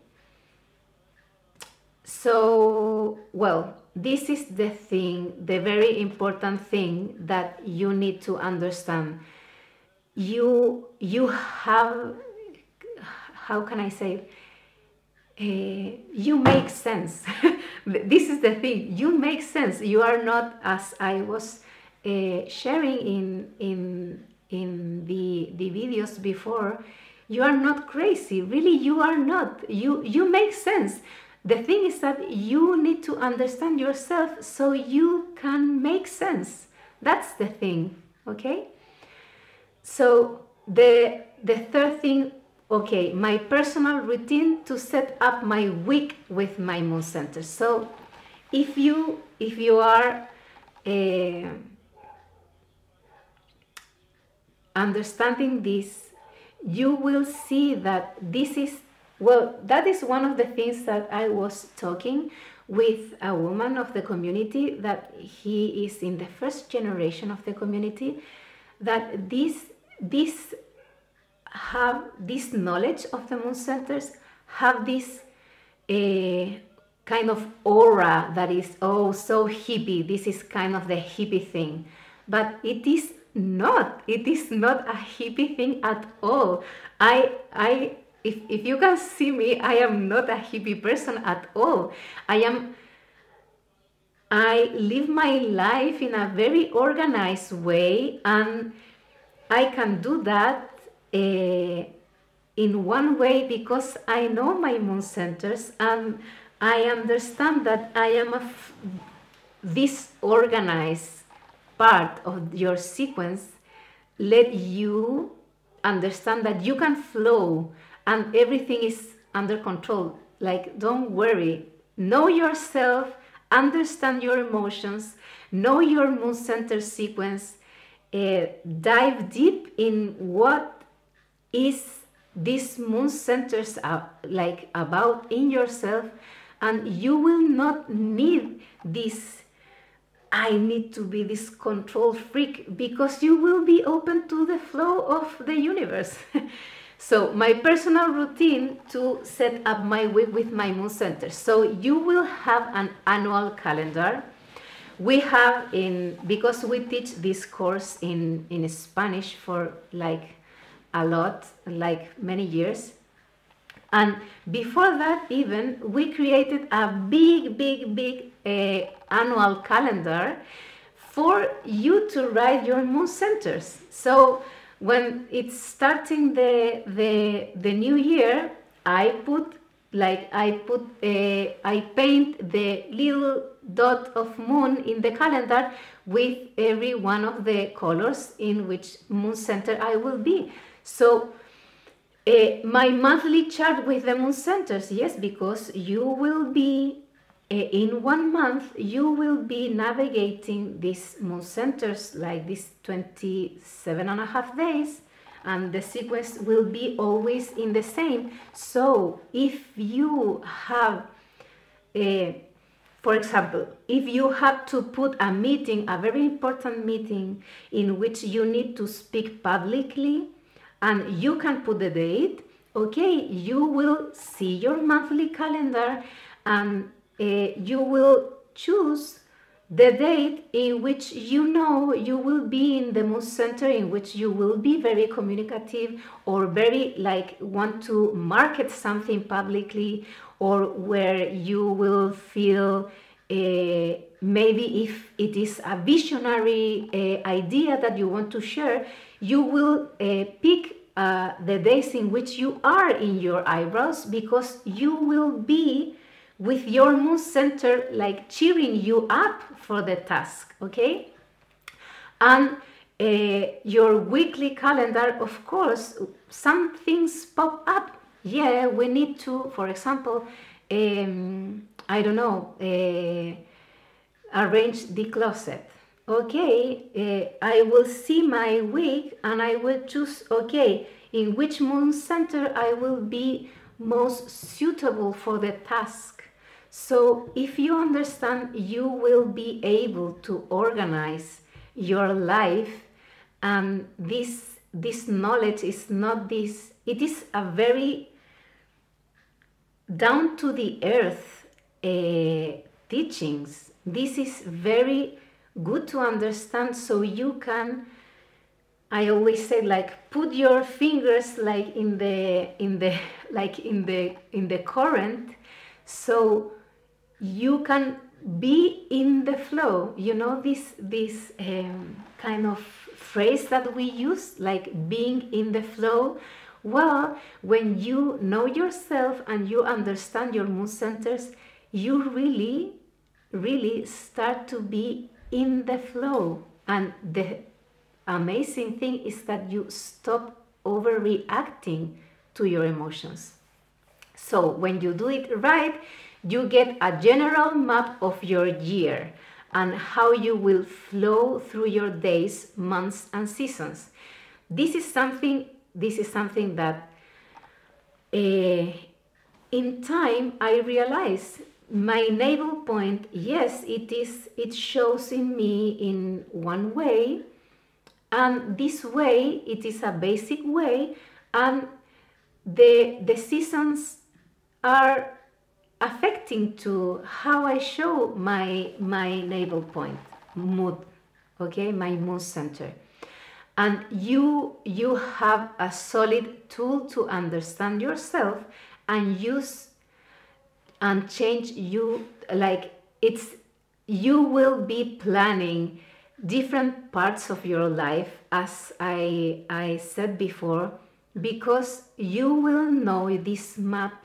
So, well, this is the thing, the very important thing that you need to understand. You have, how can I say, you make sense. This is the thing, you make sense. You are not, as I was sharing in the videos before, you are not crazy. Really, you are not. You make sense. The thing is that you need to understand yourself so you can make sense. That's the thing, okay? So the third thing, okay, my personal routine to set up my week with my moon center. So if you are understanding this, you will see that this is, well, that is one of the things that I was talking with a woman of the community, that he is in the first generation of the community, that this knowledge of the moon centers have this kind of aura that is, oh, so hippie. This is kind of the hippie thing, but it is not a hippie thing at all. If you can see me, I am not a hippie person at all. I live my life in a very organized way, and I can do that in one way because I know my moon centers, and I understand that I am this organized part of your sequence. Let you understand that you can flow and everything is under control. Like, don't worry, know yourself, understand your emotions, know your moon center sequence, dive deep in what is these moon centers like about in yourself, and you will not need this, I need to be this control freak, because you will be open to the flow of the universe. So my personal routine to set up my week with my moon center. So you will have an annual calendar. We have because we teach this course in Spanish for like a lot, like many years. And before that even, we created a big annual calendar for you to write your moon centers. So when it's starting the new year, I paint the little dot of moon in the calendar with every one of the colors in which moon center I will be. So my monthly chart with the moon centers, yes, because you will be in 1 month, you will be navigating these moon centers like these 27.5 days, and the sequence will be always in the same. So if you have, for example, if you have to put a meeting, a very important meeting in which you need to speak publicly, and you can put the date, okay, you will see your monthly calendar, and you will choose the date in which you know you will be in the moon center, in which you will be very communicative, or very like want to market something publicly, or where you will feel maybe if it is a visionary idea that you want to share, you will pick the days in which you are in your eyebrows, because you will be with your moon center like cheering you up for the task, okay? And your weekly calendar, of course, some things pop up. Yeah, we need to, for example, I don't know, arrange the closet. Okay, I will see my week and I will choose, okay, in which moon center I will be most suitable for the task. So if you understand, you will be able to organize your life, and this knowledge is not this, it is a very down to the earth teachings. This is very good to understand, so you can I always say, like, put your fingers like in the like in the current, so you can be in the flow. You know, this kind of phrase that we use, like being in the flow. Well, when you know yourself and you understand your moon centers, you really start to be in the flow. And the amazing thing is that you stop overreacting to your emotions. So when you do it right, you get a general map of your year and how you will flow through your days, months, and seasons. This is something that in time I realized my navel point, yes, it shows in me in one way, and this way, it is a basic way, and the seasons are affecting to how I show my navel point, mood, okay, my mood center. And you have a solid tool to understand yourself and use and change you, like you will be planning different parts of your life, as I said before, because you will know this map.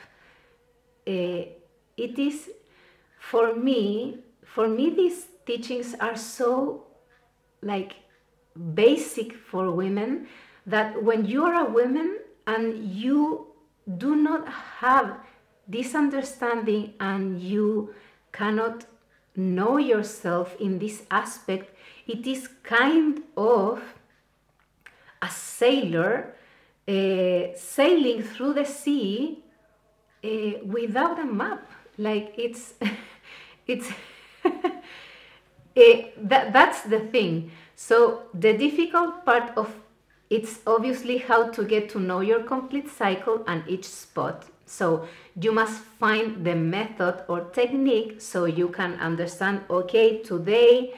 It is for me these teachings are so like basic for women, that when you are a woman and you do not have this understanding and you cannot know yourself in this aspect, it is kind of a sailor sailing through the sea without a map. Like it's that's the thing. So the difficult part of it's obviously how to get to know your complete cycle and each spot. So you must find the method or technique so you can understand, okay, today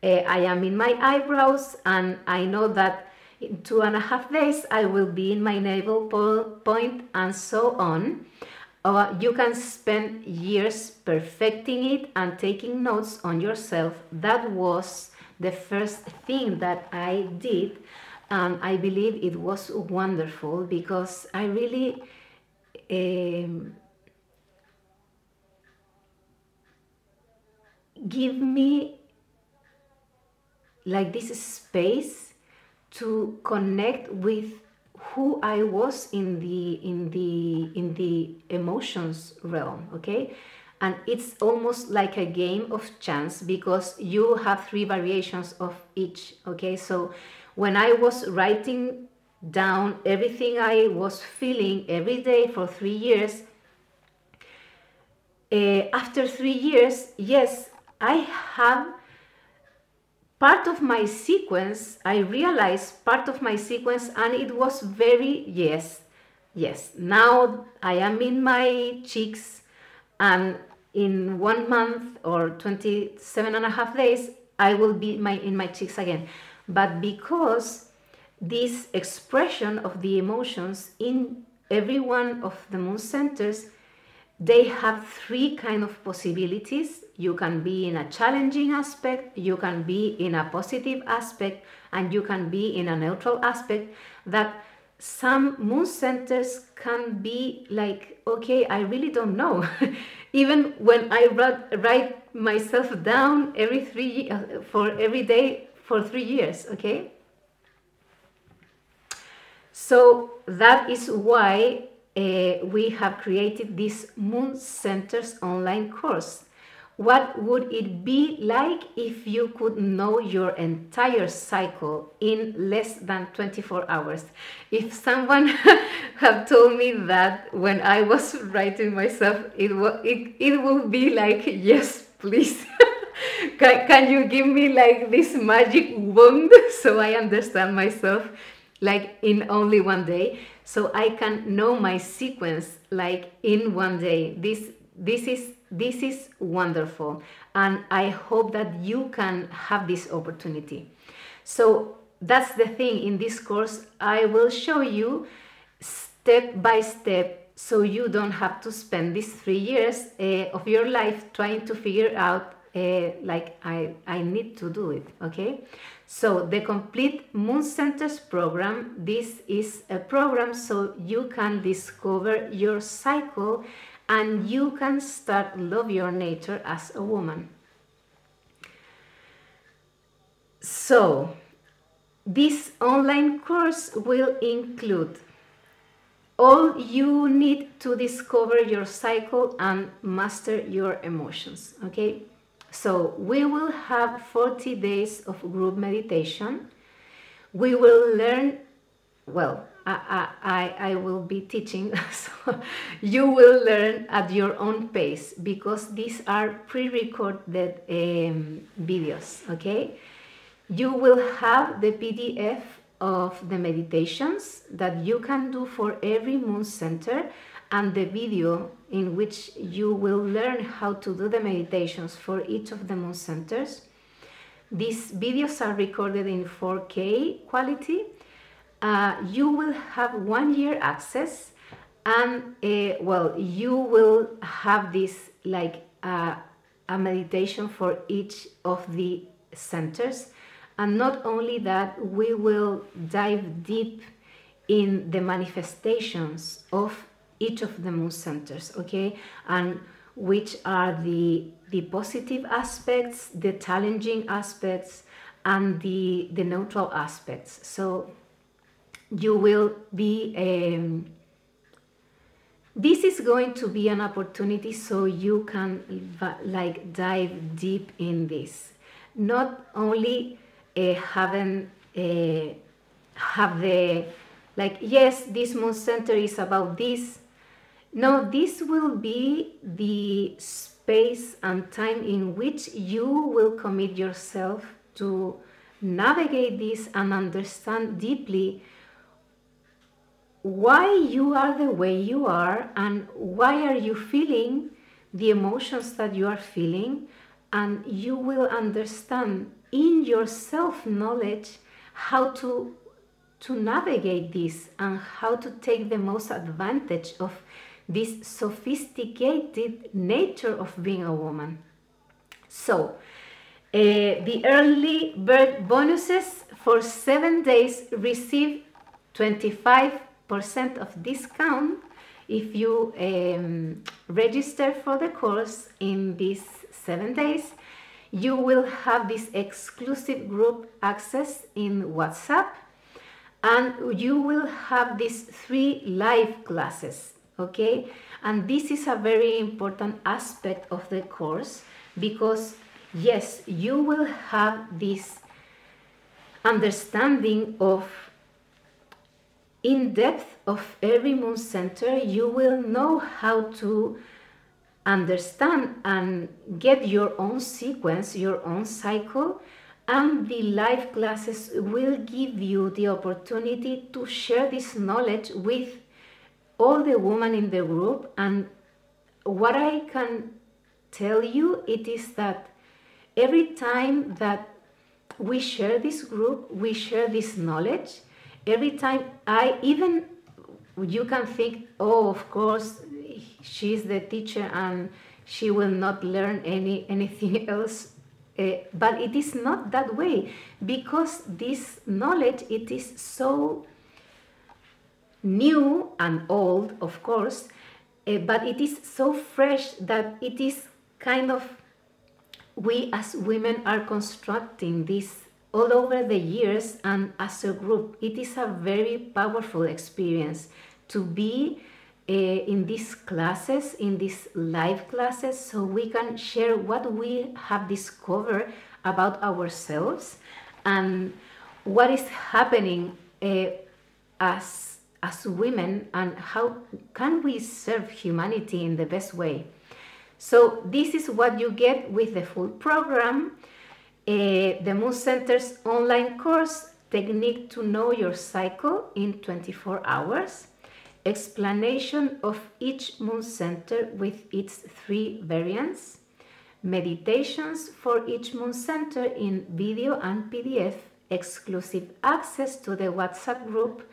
I am in my eyebrows and I know that in 2.5 days I will be in my navel point, and so on. You can spend years perfecting it and taking notes on yourself. That was the first thing that I did, and I believe it was wonderful because I really give me like this space to connect with who I was in the emotions realm, okay? And it's almost like a game of chance because you have 3 variations of each, okay? So when I was writing down everything I was feeling every day for 3 years, after 3 years, yes, I have part of my sequence. I realized part of my sequence, and it was very, yes, now I am in my cheeks, and in 1 month or 27.5 days I will be in my cheeks again. But because this expression of the emotions in every one of the moon centers, they have 3 kind of possibilities. You can be in a challenging aspect, you can be in a positive aspect, and you can be in a neutral aspect. That some moon centers can be like, okay, I really don't know. Even when I write myself down for every day for 3 years, okay? So that is why we have created this Moon Centers online course. What would it be like if you could know your entire cycle in less than 24 hours? If someone had told me that when I was writing myself, it would be like, yes, please. Can you give me like this magic wand so I understand myself like in only 1 day, so I can know my sequence like in 1 day. This is wonderful, and I hope that you can have this opportunity. So that's the thing. In this course, I will show you step by step, so you don't have to spend these 3 years of your life trying to figure out like I need to do it, okay? So the complete Moon Centers program, this is a program so you can discover your cycle and you can start love your nature as a woman. So this online course will include all you need to discover your cycle and master your emotions, okay? So we will have 40 days of group meditation. We will learn, well, I will be teaching, so you will learn at your own pace because these are pre-recorded videos, okay? You will have the PDF of the meditations that you can do for every Moon Center and the video in which you will learn how to do the meditations for each of the Moon Centers. These videos are recorded in 4K quality. You will have 1 year access and well, you will have this like a meditation for each of the centers. And not only that, we will dive deep in the manifestations of each of the Moon Centers, okay? And which are the positive aspects, the challenging aspects, and the neutral aspects. So you will be, this is going to be an opportunity so you can like dive deep in this. Not only have the, like, yes, this Moon Center is about this. No, this will be the space and time in which you will commit yourself to navigate this and understand deeply why you are the way you are and why are you feeling the emotions that you are feeling, and you will understand in your self-knowledge how to navigate this and how to take the most advantage of this sophisticated nature of being a woman. So the early bird bonuses for 7 days receive 25% of discount if you register for the course in these 7 days. You will have this exclusive group access in WhatsApp, and you will have these 3 live classes, okay? And this is a very important aspect of the course because, yes, you will have this understanding of in depth of every Moon Center. You will know how to understand and get your own sequence, your own cycle, and the live classes will give you the opportunity to share this knowledge with all the women in the group. And what I can tell you, it is that every time that we share this group, we share this knowledge. Every time you can think, oh, of course, she's the teacher and she will not learn anything else. But it is not that way, because this knowledge, it is so new and old, of course, but it is so fresh that it is kind of, we as women are constructing this all over the years, and as a group, it is a very powerful experience to be in these classes, in these live classes, so we can share what we have discovered about ourselves and what is happening as women, and how can we serve humanity in the best way. So this is what you get with the full program. The Moon Center's online course, Technique to Know Your Cycle in 24 hours. Explanation of each Moon Center with its 3 variants. Meditations for each Moon Center in video and PDF exclusive access to the WhatsApp group,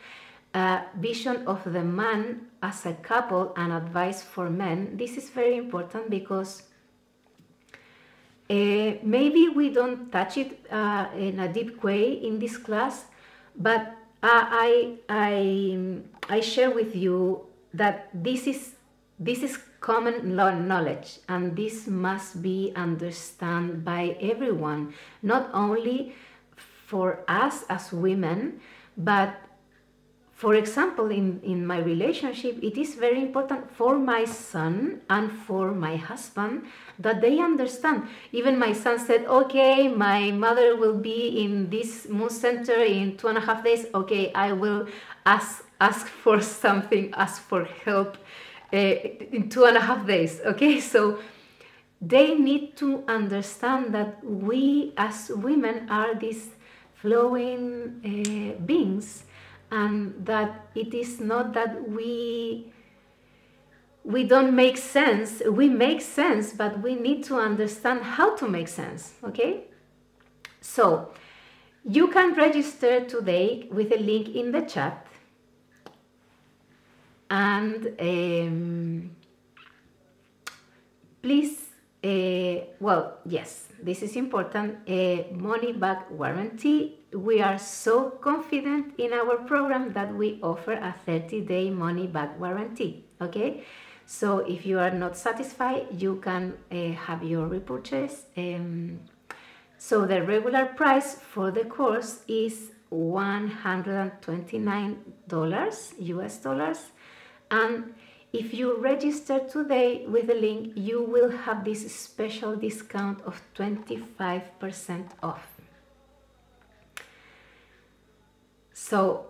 Vision of the Man as a Couple and Advice for Men. This is very important because maybe we don't touch it in a deep way in this class, but I share with you that this is common knowledge, and this must be understood by everyone, not only for us as women, but for example, in my relationship, it is very important for my son and for my husband that they understand. Even my son said, okay, my mother will be in this moon center in 2.5 days. Okay, I will ask for something, ask for help in 2.5 days. Okay, so they need to understand that we as women are these flowing beings, and that it is not that we don't make sense. We make sense, but we need to understand how to make sense. Okay, so you can register today with a link in the chat, and please, well, yes, this is important, money back guarantee. We are so confident in our program that we offer a 30-day money back guarantee. Okay, so if you are not satisfied, you can have your repurchase. So the regular price for the course is $129 US dollars, and if you register today with the link, you will have this special discount of 25% off. So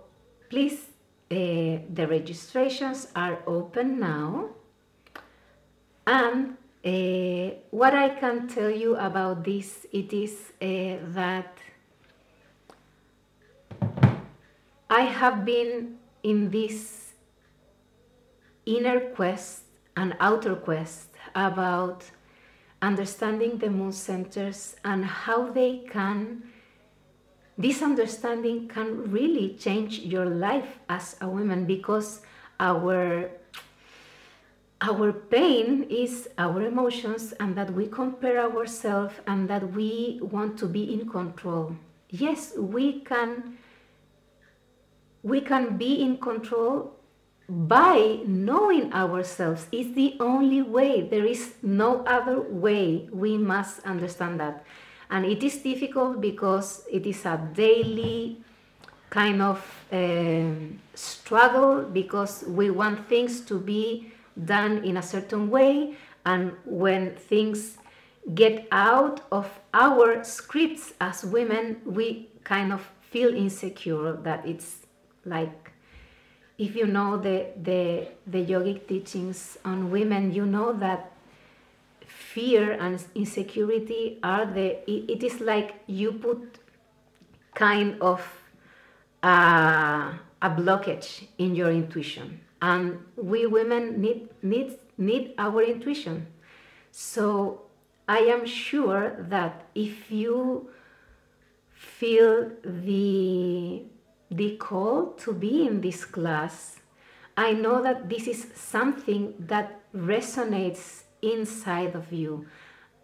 please, the registrations are open now, and what I can tell you about this, it is that I have been in this inner quest and outer quest about understanding the moon centers and how this understanding can really change your life as a woman, because our pain is our emotions, and that we compare ourselves, and that we want to be in control. Yes, we can be in control by knowing ourselves. It's the only way. There is no other way. We must understand that. And it is difficult because it is a daily kind of struggle, because we want things to be done in a certain way, and when things get out of our scripts as women, we kind of feel insecure. That it's like, if you know the yogic teachings on women, you know that fear and insecurity are it is like you put kind of a blockage in your intuition, and we women need our intuition. So I am sure that if you feel the call to be in this class, I know that this is something that resonates inside of you,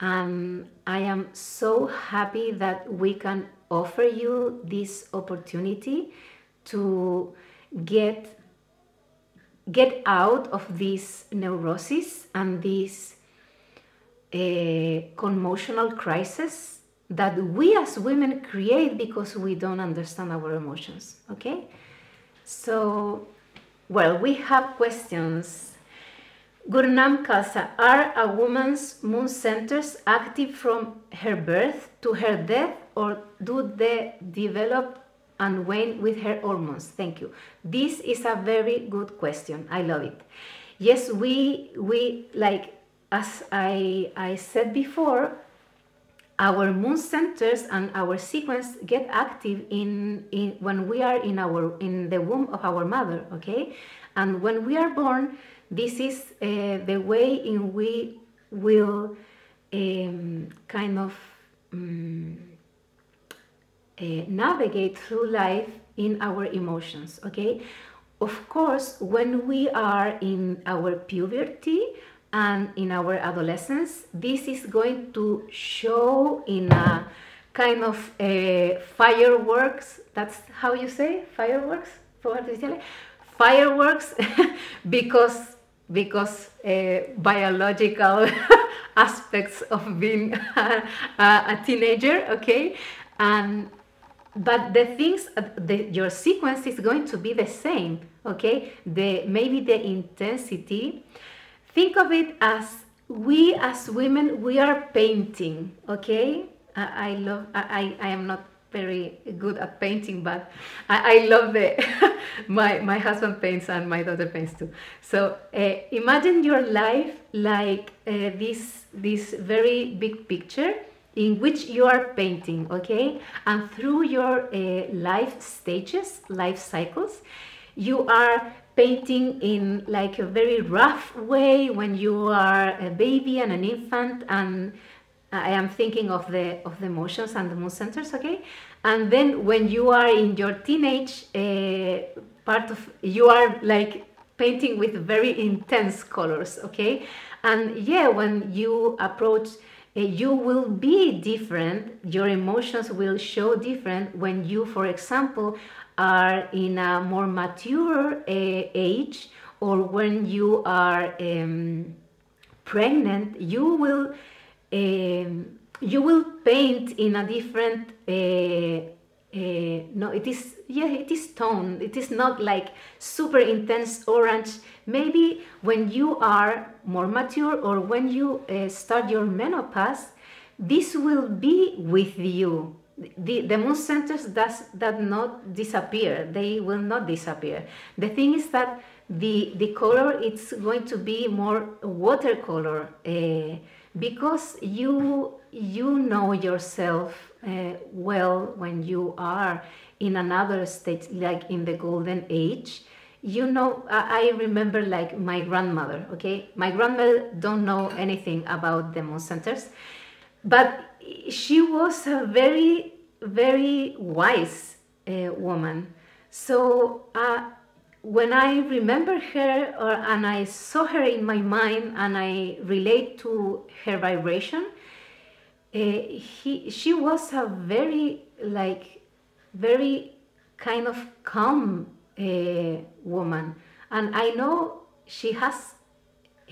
and I am so happy that we can offer you this opportunity to get out of this neurosis and this commotional crisis that we as women create because we don't understand our emotions. Okay, so, well, we have questions. Gurnam Kalsa, are a woman's moon centers active from her birth to her death, or do they develop and wane with her hormones? Thank you. This is a very good question. I love it. Yes, we like, as I said before, our moon centers and our sequence get active when we are in the womb of our mother. Okay, and when we are born, this is the way in we will kind of navigate through life in our emotions, okay? Of course, when we are in our puberty and in our adolescence, this is going to show in a kind of fireworks. That's how you say fireworks? Fireworks, because biological aspects of being a teenager, okay? And but the things, your sequence is going to be the same, okay? Maybe the intensity. Think of it as we as women, we are painting, okay? I am not very good at painting, but I love the my husband paints and my daughter paints too. So imagine your life like this very big picture in which you are painting, okay? And through your life stages, life cycles, you are painting in like a very rough way when you are a baby and an infant, and I am thinking of the emotions and the mood centers, okay? And then when you are in your teenage part of, you are like painting with very intense colors, okay? And yeah, when you approach, you will be different, your emotions will show different when you, for example, are in a more mature age, or when you are pregnant, you will paint in a different no, it is tone. It is not like super intense orange. Maybe when you are more mature, or when you start your menopause, this will be with you. The mood centers does not disappear. They will not disappear. The thing is that the color, it's going to be more watercolor, because you know yourself well when you are in another state, like in the golden age. You know, I remember like my grandmother, okay? My grandmother don't know anything about the mood centers, but she was a very, very wise woman. So when I remember her, and I saw her in my mind, and I relate to her vibration, she was a very, like, very kind of calm woman. And I know she has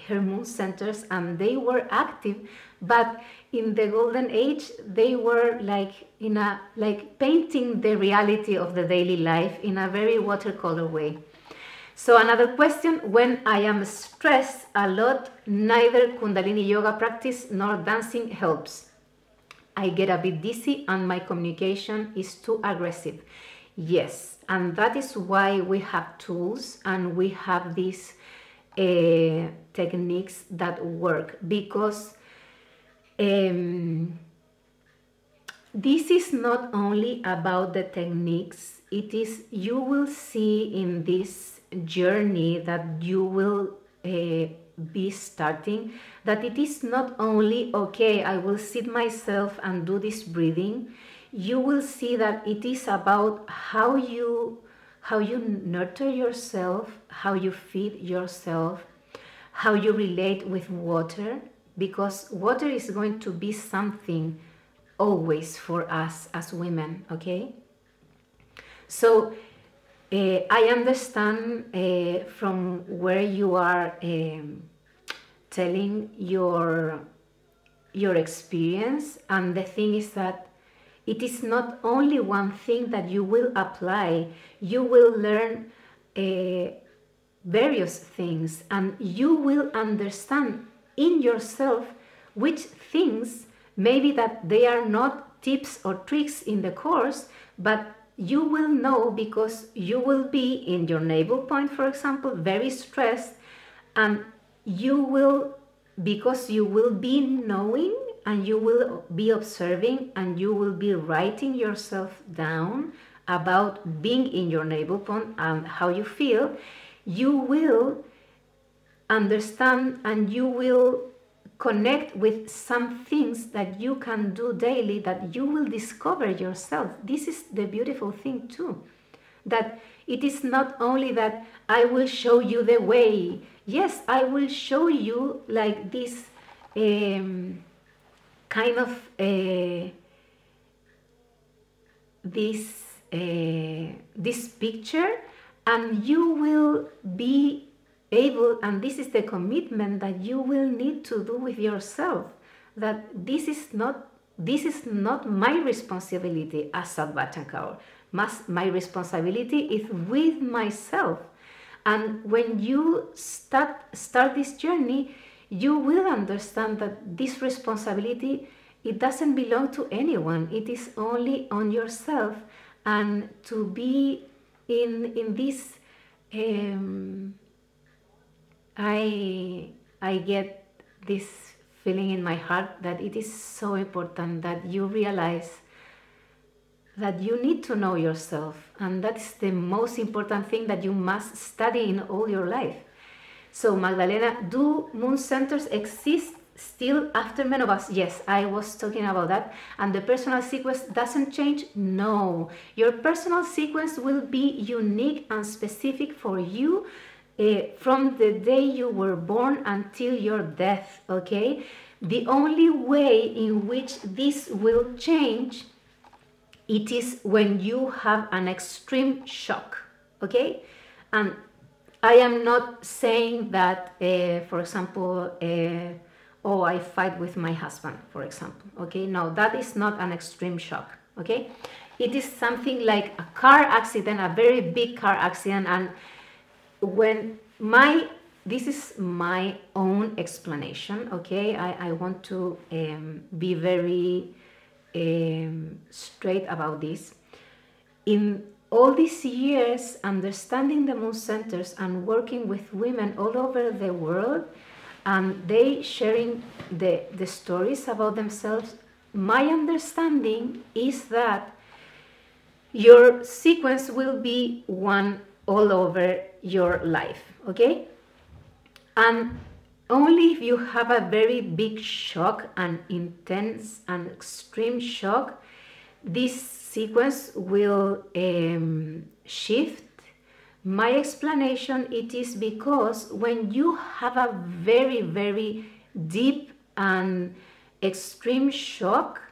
her mood centers, and they were active, but in the golden age, they were like in a, like painting the reality of the daily life in a very watercolor way. So another question: when I am stressed a lot, neither Kundalini yoga practice nor dancing helps. I get a bit dizzy and my communication is too aggressive. Yes, and that is why we have tools and we have these techniques that work, because this is not only about the techniques. It is, you will see in this journey that you will be starting, that it is not only, okay, I will sit myself and do this breathing. You will see that it is about how you nurture yourself, how you feed yourself, how you relate with water, because water is going to be something always for us as women, okay? So I understand from where you are telling your experience, and the thing is that it is not only one thing that you will apply. You will learn various things, and you will understand in yourself which things, maybe that they are not tips or tricks in the course, but you will know because you will be in your navel point, for example, very stressed, and you will, because you will be knowing, and you will be observing, and you will be writing yourself down about being in your navel point and how you feel. You will understand, and you will connect with some things that you can do daily, that you will discover yourself. This is the beautiful thing too, that it is not only that I will show you the way. Yes, I will show you like this kind of this picture, and you will be able, and this is the commitment that you will need to do with yourself, that this is not my responsibility as Sattvachankar. My responsibility is with myself. And when you start this journey, you will understand that this responsibility, it doesn't belong to anyone. It is only on yourself. And to be in this, I get this feeling in my heart that it is so important that you realize that you need to know yourself, and that's the most important thing that you must study in all your life. So Magdalena, do moon centers exist still after menopause? Yes, I was talking about that. And the personal sequence doesn't change? No. Your personal sequence will be unique and specific for you from the day you were born until your death, okay? The only way in which this will change, it is when you have an extreme shock, okay? And I am not saying that, for example, oh, I fight with my husband, for example, okay? No, that is not an extreme shock, okay? It is something like a car accident, a very big car accident, and when this is my own explanation, okay? I want to be very straight about this. In all these years, understanding the moon centers and working with women all over the world, and they sharing the stories about themselves, my understanding is that your sequence will be one all over your life, okay? And only if you have a very big shock, an intense and extreme shock, this sequence will shift. My explanation, it is because when you have a very, very deep and extreme shock,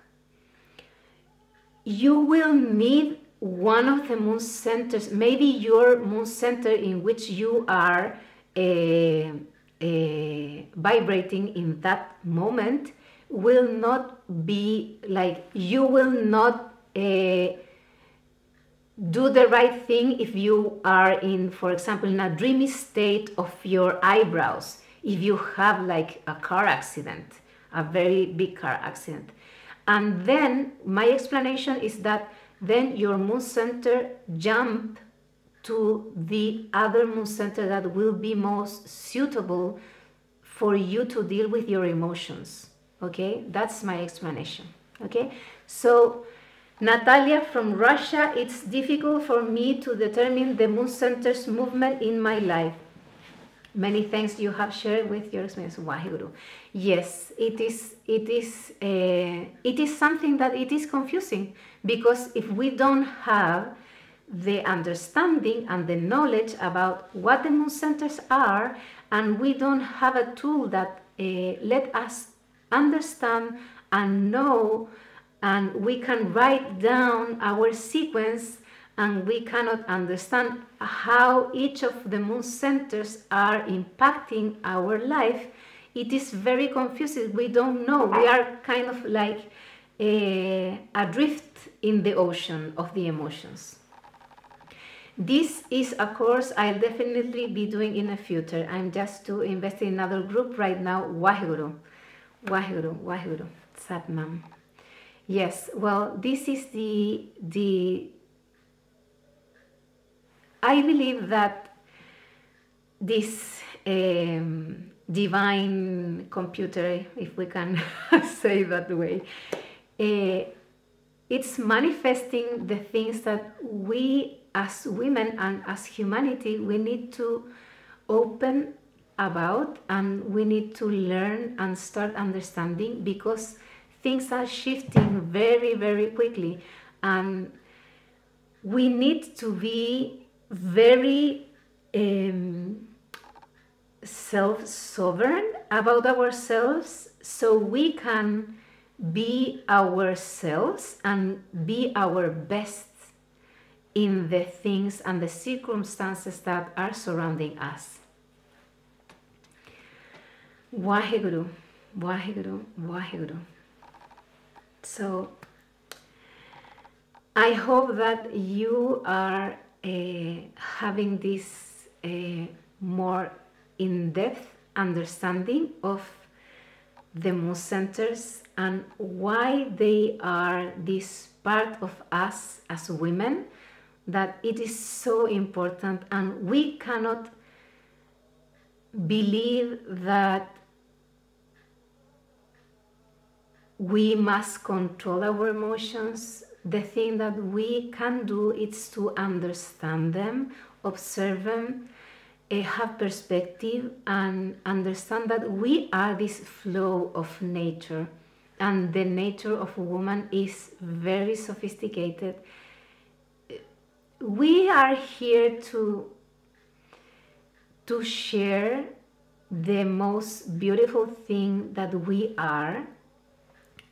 you will need one of the moon centers, maybe your moon center in which you are vibrating in that moment will not be like, you will not do the right thing if you are in, for example, in a dreamy state of your eyebrows, if you have like a car accident, a very big car accident. And then my explanation is that then your moon center jump to the other moon center that will be most suitable for you to deal with your emotions, okay? That's my explanation, okay? So Natalia from Russia, it's difficult for me to determine the moon center's movement in my life. Many thanks, you have shared with your experience, Waheguru. Yes, it is something that it is confusing, because if we don't have the understanding and the knowledge about what the moon centers are, and we don't have a tool that let us understand and know, and we can write down our sequence, and we cannot understand how each of the moon centers are impacting our life, it is very confusing. We don't know. We are kind of like adrift in the ocean of the emotions. This is a course I'll definitely be doing in the future. I'm just to invest in another group right now. Waheguru, Waheguru, Waheguru, Satnam. Yes, well, this is the I believe that this divine computer, if we can say that way, it's manifesting the things that we as women and as humanity, we need to open about, and we need to learn and start understanding, because things are shifting very, very quickly, and we need to be very self-sovereign about ourselves, so we can be ourselves and be our best in the things and the circumstances that are surrounding us. Waheguru, Waheguru, Waheguru. So I hope that you are having this more in-depth understanding of the moon centers and why they are this part of us as women, that it is so important, and we cannot believe that we must control our emotions. The thing that we can do is to understand them, observe them, have perspective, and understand that we are this flow of nature, and the nature of a woman is very sophisticated. We are here to share the most beautiful thing that we are,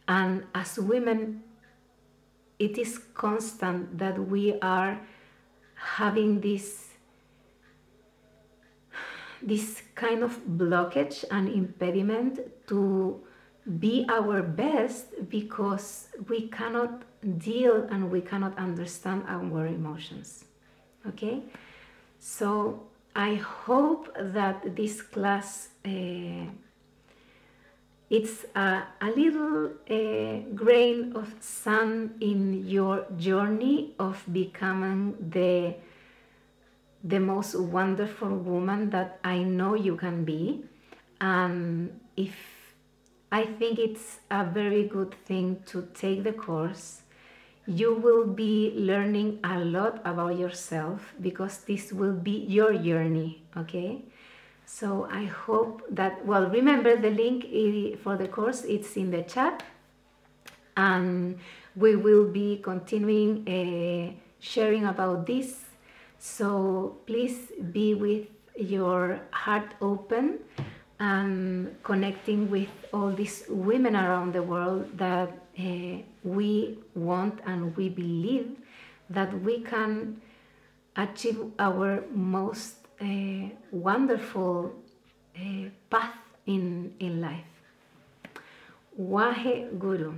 and as women it is constant that we are having this kind of blockage and impediment to be our best, because we cannot deal and we cannot understand our emotions. Okay, so I hope that this class it's a little grain of sand in your journey of becoming the most wonderful woman that I know you can be. And if I think it's a very good thing to take the course, you will be learning a lot about yourself, because this will be your journey. Okay, so I hope that, well, remember the link for the course, it's in the chat, and we will be continuing sharing about this. So please be with your heart open and connecting with all these women around the world that we want, and we believe that we can achieve our most wonderful path in life. Waheguru,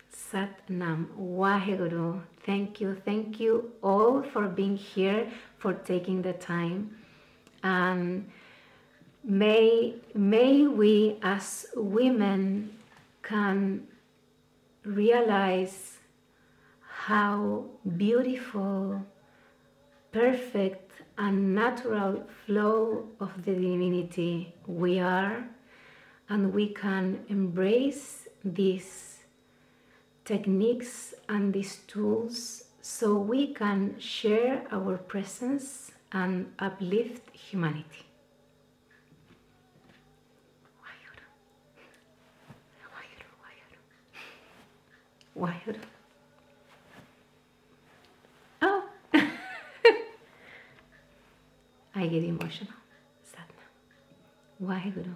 Sat Nam, Waheguru. Thank you all for being here, for taking the time, and may we as women can realize how beautiful, perfect, and natural flow of the divinity we are, and we can embrace these techniques and these tools so we can share our presence and uplift humanity. Waheguru. Oh, I get emotional. Sadna. Waheguru.